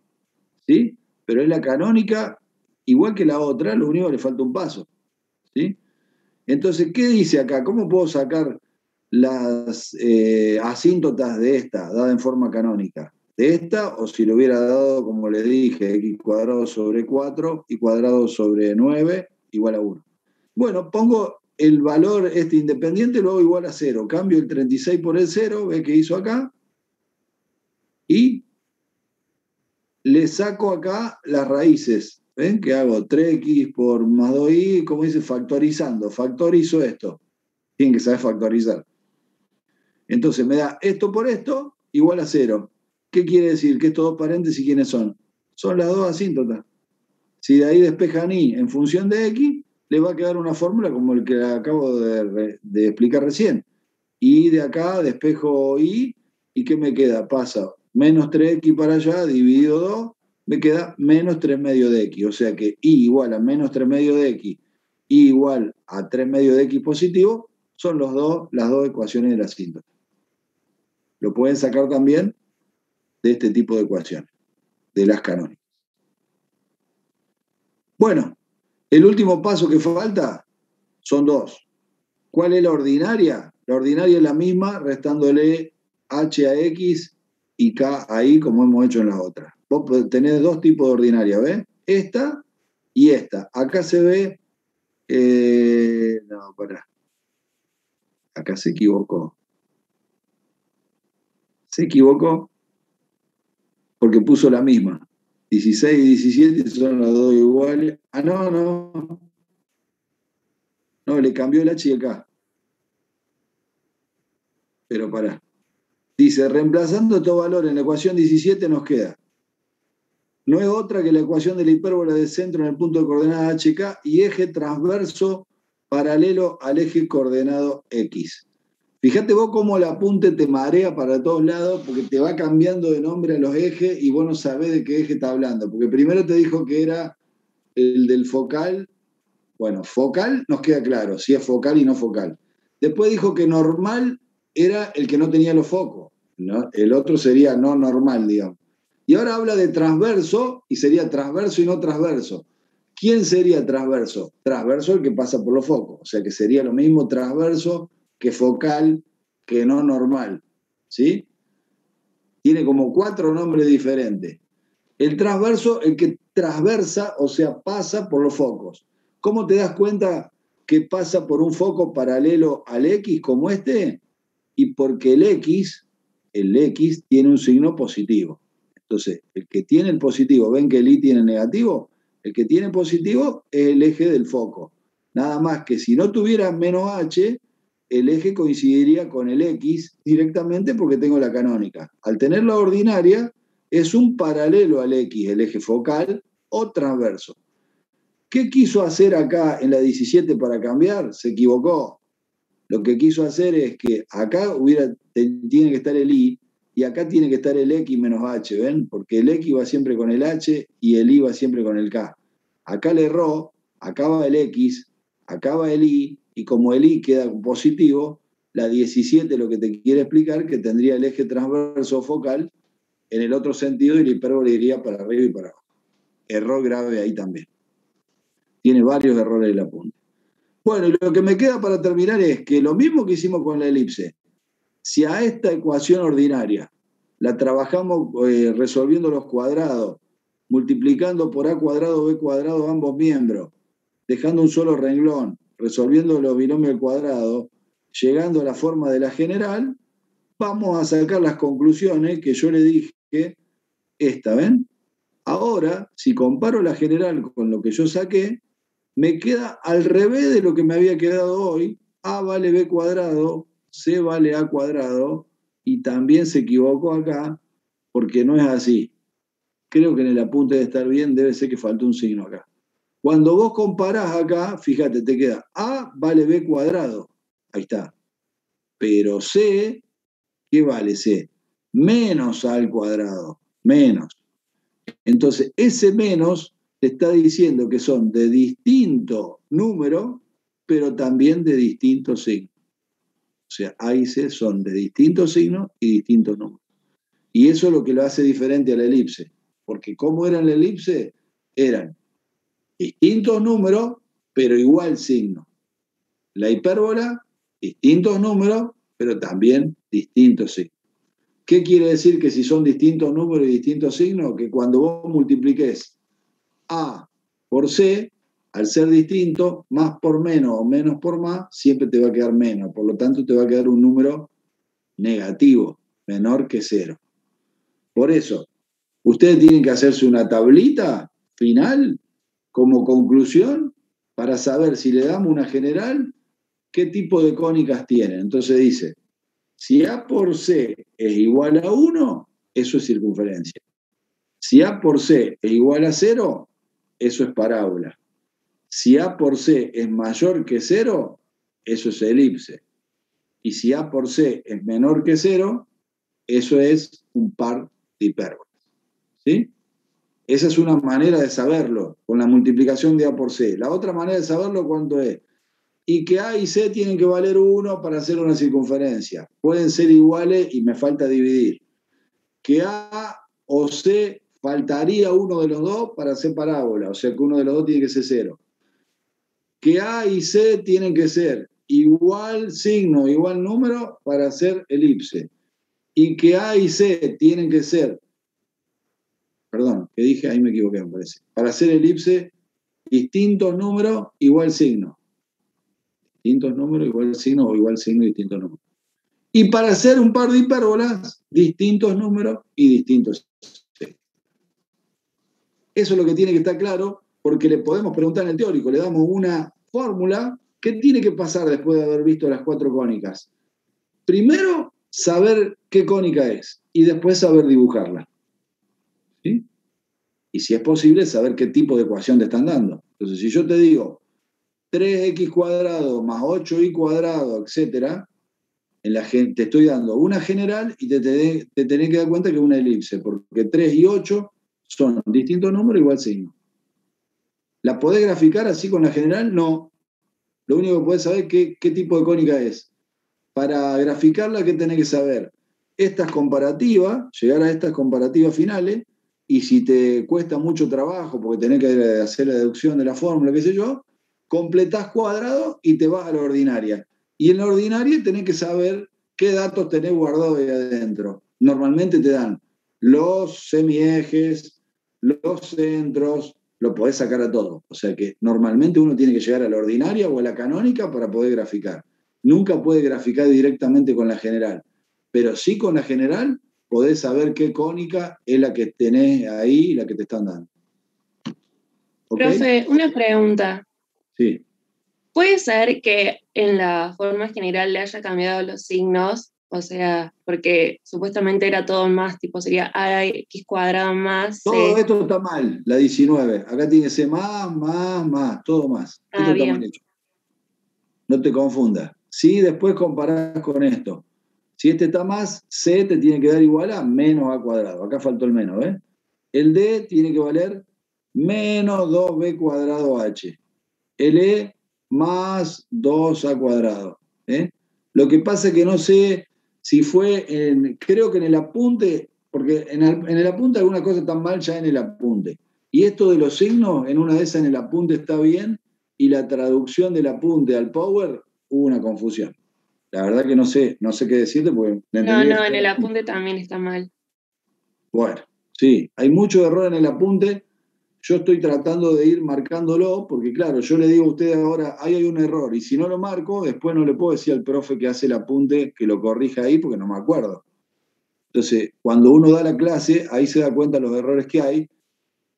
Speaker 1: ¿sí? Pero es la canónica igual que la otra, lo único que le falta un paso, ¿sí? Entonces, ¿qué dice acá? ¿Cómo puedo sacar las asíntotas de esta, dada en forma canónica? De esta, o si lo hubiera dado, como le dije, x cuadrado sobre 4 y cuadrado sobre 9 igual a 1. Bueno, pongo el valor independiente, lo hago igual a 0. Cambio el 36 por el 0, ve que hizo acá, y le saco acá las raíces. ¿Ven? Que hago 3x por más 2y, como dice, factorizando. Factorizo esto. Tienen que saber factorizar. Entonces me da esto por esto igual a 0. ¿Qué quiere decir? Que estos dos paréntesis, ¿quiénes son? Son las dos asíntotas. Si de ahí despejan y en función de x, le va a quedar una fórmula como el que acabo de explicar recién. Y de acá despejo y ¿qué me queda? Pasa menos 3x para allá, dividido 2, me queda menos 3 medios de x. O sea que y igual a menos 3 medios de x, y igual a 3 medios de x positivo, son las dos ecuaciones de la asíntota. Lo pueden sacar también de este tipo de ecuaciones, de las canónicas. Bueno, el último paso que falta son dos. ¿Cuál es la ordinaria? La ordinaria es la misma, restándole h a x y k a y, como hemos hecho en las otras. Vos tenés dos tipos de ordinaria, ¿ves? Esta y esta. Acá se ve... no, pará. Acá se equivocó. Se equivocó porque puso la misma. 16 y 17 son las dos iguales. Ah, no. No, le cambió el h y el k. Pero pará. Dice, reemplazando estos valores en la ecuación 17 nos queda. No es otra que la ecuación de la hipérbola de centro en el punto de coordenada HK y eje transverso paralelo al eje coordenado X. Fíjate vos cómo el apunte te marea para todos lados porque te va cambiando de nombre a los ejes y vos no sabés de qué eje está hablando. Porque primero te dijo que era el del focal. Bueno, focal nos queda claro, si es focal y no focal. Después dijo que normal era el que no tenía los focos, ¿no? El otro sería no normal, digamos. Y ahora habla de transverso y sería transverso y no transverso. ¿Quién sería transverso? Transverso el que pasa por los focos, o sea que sería lo mismo transverso que focal que no normal, ¿sí? Tiene como 4 nombres diferentes. El transverso, el que transversa, o sea, pasa por los focos. ¿Cómo te das cuenta que pasa por un foco paralelo al X como este? Y porque el X tiene un signo positivo. Entonces, el que tiene el positivo, ¿ven que el Y tiene negativo? El que tiene positivo es el eje del foco. Nada más que si no tuviera menos H, el eje coincidiría con el X directamente porque tengo la canónica. Al tener la ordinaria, es un paralelo al X, el eje focal o transverso. ¿Qué quiso hacer acá en la 17 para cambiar? Se equivocó. Lo que quiso hacer es que acá tiene que estar el Y y acá tiene que estar el X menos H, ¿ven? Porque el X va siempre con el H y el Y va siempre con el K. Acá le erró, acá va el X, acá va el Y, y como el Y queda positivo, la 17 lo que te quiere explicar que tendría el eje transverso focal en el otro sentido y la hipérbola iría para arriba y para abajo. Error grave ahí también. Tiene varios errores el apunte. Bueno, y lo que me queda para terminar es que lo mismo que hicimos con la elipse, si a esta ecuación ordinaria la trabajamos resolviendo los cuadrados, multiplicando por a cuadrado, b cuadrado ambos miembros, dejando un solo renglón, resolviendo los binomios al cuadrado, llegando a la forma de la general, vamos a sacar las conclusiones que yo le dije, esta, ¿ven? Ahora, si comparo la general con lo que yo saqué, me queda al revés de lo que me había quedado hoy. A vale b cuadrado, c vale a cuadrado, y también se equivocó acá, porque no es así. Creo que en el apunte de estar bien debe ser que faltó un signo acá. Cuando vos comparás acá, fíjate, te queda A vale B cuadrado. Ahí está. Pero C, ¿qué vale C? Menos A al cuadrado. Menos. Entonces, ese menos te está diciendo que son de distinto número, pero también de distintos signos. O sea, A y C son de distintos signos y distintos números. Y eso es lo que lo hace diferente a la elipse. Porque ¿cómo era la elipse? Eran distintos números, pero igual signo. La hipérbola, distintos números, pero también distintos signos. ¿Qué quiere decir que si son distintos números y distintos signos? Que cuando vos multipliques A por C, al ser distinto, más por menos o menos por más, siempre te va a quedar menos. Por lo tanto, te va a quedar un número negativo, menor que 0. Por eso, ustedes tienen que hacerse una tablita final como conclusión para saber si le damos una general, qué tipo de cónicas tienen. Entonces dice, si A por C es igual a 1, eso es circunferencia. Si A por C es igual a 0, eso es parábola. Si A por C es mayor que 0, eso es elipse. Y si A por C es menor que 0, eso es un par de hipérbolas. ¿Sí? Esa es una manera de saberlo, con la multiplicación de A por C. La otra manera de saberlo, ¿cuánto es? Y que A y C tienen que valer 1 para hacer una circunferencia. Pueden ser iguales y me falta dividir. Que A o C faltaría uno de los dos para hacer parábola, o sea que uno de los dos tiene que ser 0. Que A y C tienen que ser igual signo, igual número para hacer elipse. Y que A y C tienen que ser, perdón, que dije, ahí me equivoqué, me parece. Para hacer elipse, distintos números, igual signo. Distintos números, igual signo, o igual signo, distintos números. Y para hacer un par de hipérbolas, distintos números y distintos signos. Eso es lo que tiene que estar claro, porque le podemos preguntar en el teórico, le damos una fórmula. ¿Qué tiene que pasar después de haber visto las 4 cónicas? Primero, saber qué cónica es, y después saber dibujarla. ¿Sí? Y si es posible, saber qué tipo de ecuación te están dando. Entonces, si yo te digo 3x cuadrado más 8y cuadrado, etcétera, te estoy dando una general y te tenés que dar cuenta que es una elipse, porque 3 y 8 son distintos números, igual signo. ¿La podés graficar así con la general? No. Lo único que podés saber es qué tipo de cónica es. Para graficarla, ¿qué tenés que saber? Estas comparativas, llegar a estas comparativas finales, y si te cuesta mucho trabajo, porque tenés que hacer la deducción de la fórmula, qué sé yo, completás cuadrado y te vas a la ordinaria. Y en la ordinaria tenés que saber qué datos tenés guardados ahí adentro. Normalmente te dan los semiejes, los centros, lo podés sacar a todo. O sea que normalmente uno tiene que llegar a la ordinaria o a la canónica para poder graficar. Nunca puede graficar directamente con la general, pero sí con la general podés saber qué cónica es la que tenés ahí y la que te están dando. ¿Okay?
Speaker 2: Profe, una pregunta.
Speaker 1: Sí.
Speaker 2: ¿Puede ser que en la forma general le haya cambiado los signos? O sea, porque supuestamente era todo más, tipo sería ax cuadrado más c.
Speaker 1: Todo esto está mal, la 19. Acá tiene C más, todo más. Esto está mal hecho. No te confundas. Si después comparás con esto. Si este está más, C te tiene que dar igual a menos A cuadrado. Acá faltó el menos, ¿ves? El D tiene que valer menos 2B cuadrado H. El E más 2A cuadrado. Lo que pasa es que no sé si fue, creo que en el apunte, porque en el apunte algunas cosas están mal ya en el apunte. Y esto de los signos, en una de esas en el apunte está bien, y la traducción del apunte al Power hubo una confusión. La verdad que no sé qué decirte porque...
Speaker 2: No, en el apunte también está mal.
Speaker 1: Bueno, sí, hay mucho error en el apunte. Yo estoy tratando de ir marcándolo, porque claro, yo le digo a ustedes ahora, ahí hay un error, y si no lo marco, después no le puedo decir al profe que hace el apunte que lo corrija ahí, porque no me acuerdo. Entonces, cuando uno da la clase, ahí se da cuenta de los errores que hay,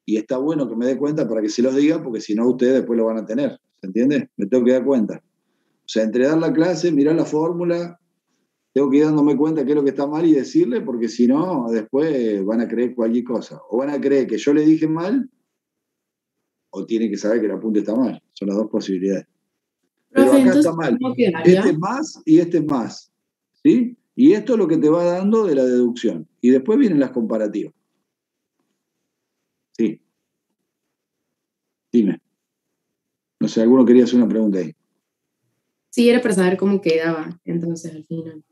Speaker 1: y está bueno que me dé cuenta para que se los diga, porque si no ustedes después lo van a tener, ¿se entiende? Me tengo que dar cuenta. O sea, entre dar la clase, mirar la fórmula, tengo que ir dándome cuenta qué es lo que está mal y decirle, porque si no, después van a creer cualquier cosa. O van a creer que yo le dije mal, o tienen que saber que el apunte está mal. Son las dos posibilidades. Pero
Speaker 6: Profe,
Speaker 1: acá
Speaker 6: entonces,
Speaker 1: está mal.
Speaker 6: ¿cómo quedaría?
Speaker 1: Este es más y este es más. ¿Sí? Y esto es lo que te va dando de la deducción. Y después vienen las comparativas. Sí. Dime. No sé, alguno quería hacer una pregunta ahí.
Speaker 6: Sí, era para saber cómo quedaba, entonces, al final.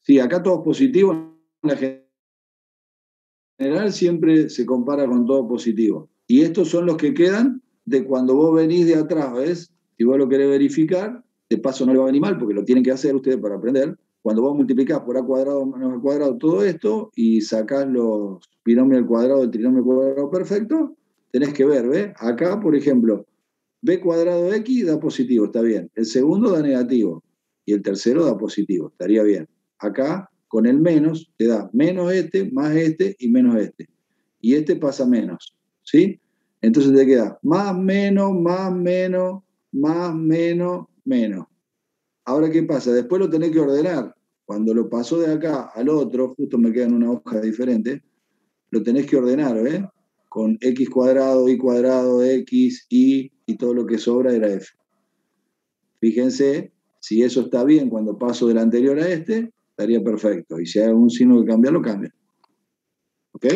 Speaker 1: Sí, acá todo es positivo. En la general siempre se compara con todo positivo. Y estos son los que quedan de cuando vos venís de atrás, ¿ves? Si vos lo querés verificar, de paso no le va a venir mal, porque lo tienen que hacer ustedes para aprender. Cuando vos multiplicás por a cuadrado menos a cuadrado todo esto y sacás los binomios al cuadrado del trinomio al cuadrado perfecto, tenés que ver, ¿ves? Acá, por ejemplo, b cuadrado x da positivo, está bien. El segundo da negativo y el tercero da positivo, estaría bien. Acá, con el menos, te da menos este, más este y menos este. Y este pasa menos, ¿sí? Entonces te queda más, menos, menos. Ahora, ¿qué pasa? Después lo tenés que ordenar. Cuando lo paso de acá al otro, justo me queda en una hoja diferente, lo tenés que ordenar, ¿ves? Con x cuadrado, y cuadrado, x, y todo lo que sobra era f. Fíjense, si eso está bien cuando paso del anterior a este, estaría perfecto. Y si hay algún signo que cambiar, lo cambia. ¿Ok?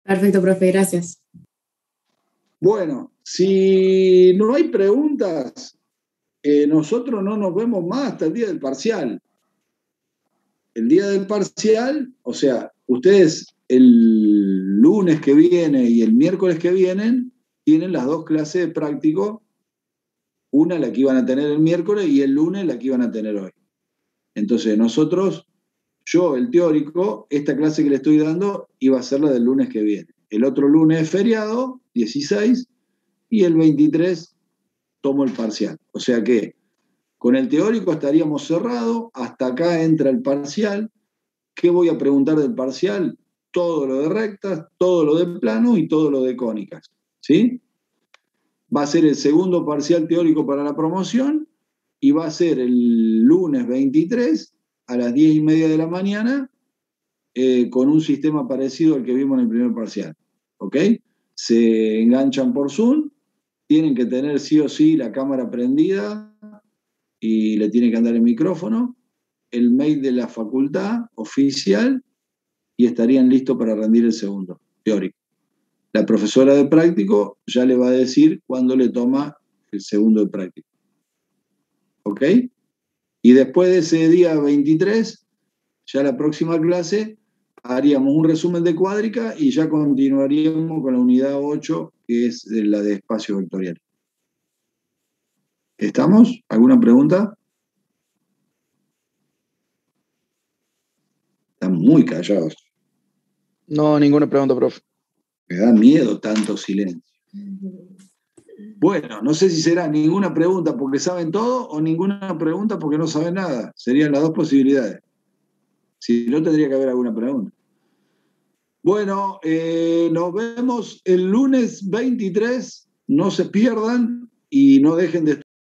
Speaker 6: Perfecto, profe, gracias.
Speaker 1: Bueno, si no hay preguntas, nosotros no nos vemos más hasta el día del parcial. El día del parcial, o sea, ustedes el lunes que viene y el miércoles que vienen tienen las dos clases de práctico, una la que iban a tener el miércoles y el lunes la que iban a tener hoy. Entonces nosotros, yo el teórico, esta clase que le estoy dando iba a ser la del lunes que viene. El otro lunes es feriado, 16, y el 23 tomo el parcial. O sea que con el teórico estaríamos cerrados, hasta acá entra el parcial. ¿Qué voy a preguntar del parcial? Todo lo de rectas, todo lo de planos y todo lo de cónicas. ¿Sí? Va a ser el segundo parcial teórico para la promoción y va a ser el lunes 23 a las 10:30 de la mañana con un sistema parecido al que vimos en el primer parcial. ¿Ok? Se enganchan por Zoom, tienen que tener sí o sí la cámara prendida y le tiene que andar el micrófono, el mail de la facultad oficial y estarían listos para rendir el segundo teórico. La profesora de práctico ya le va a decir cuándo le toma el segundo de práctico. ¿Ok? Y después de ese día 23, ya la próxima clase, haríamos un resumen de cuádrica y ya continuaríamos con la unidad 8, que es la de espacio vectorial. ¿Estamos? ¿Alguna pregunta? Están muy callados.
Speaker 7: No, ninguna pregunta, profe.
Speaker 1: Me da miedo tanto silencio. Bueno, no sé si será ninguna pregunta porque saben todo o ninguna pregunta porque no saben nada. Serían las dos posibilidades. Si no, tendría que haber alguna pregunta. Bueno, nos vemos el lunes 23. No se pierdan y no dejen de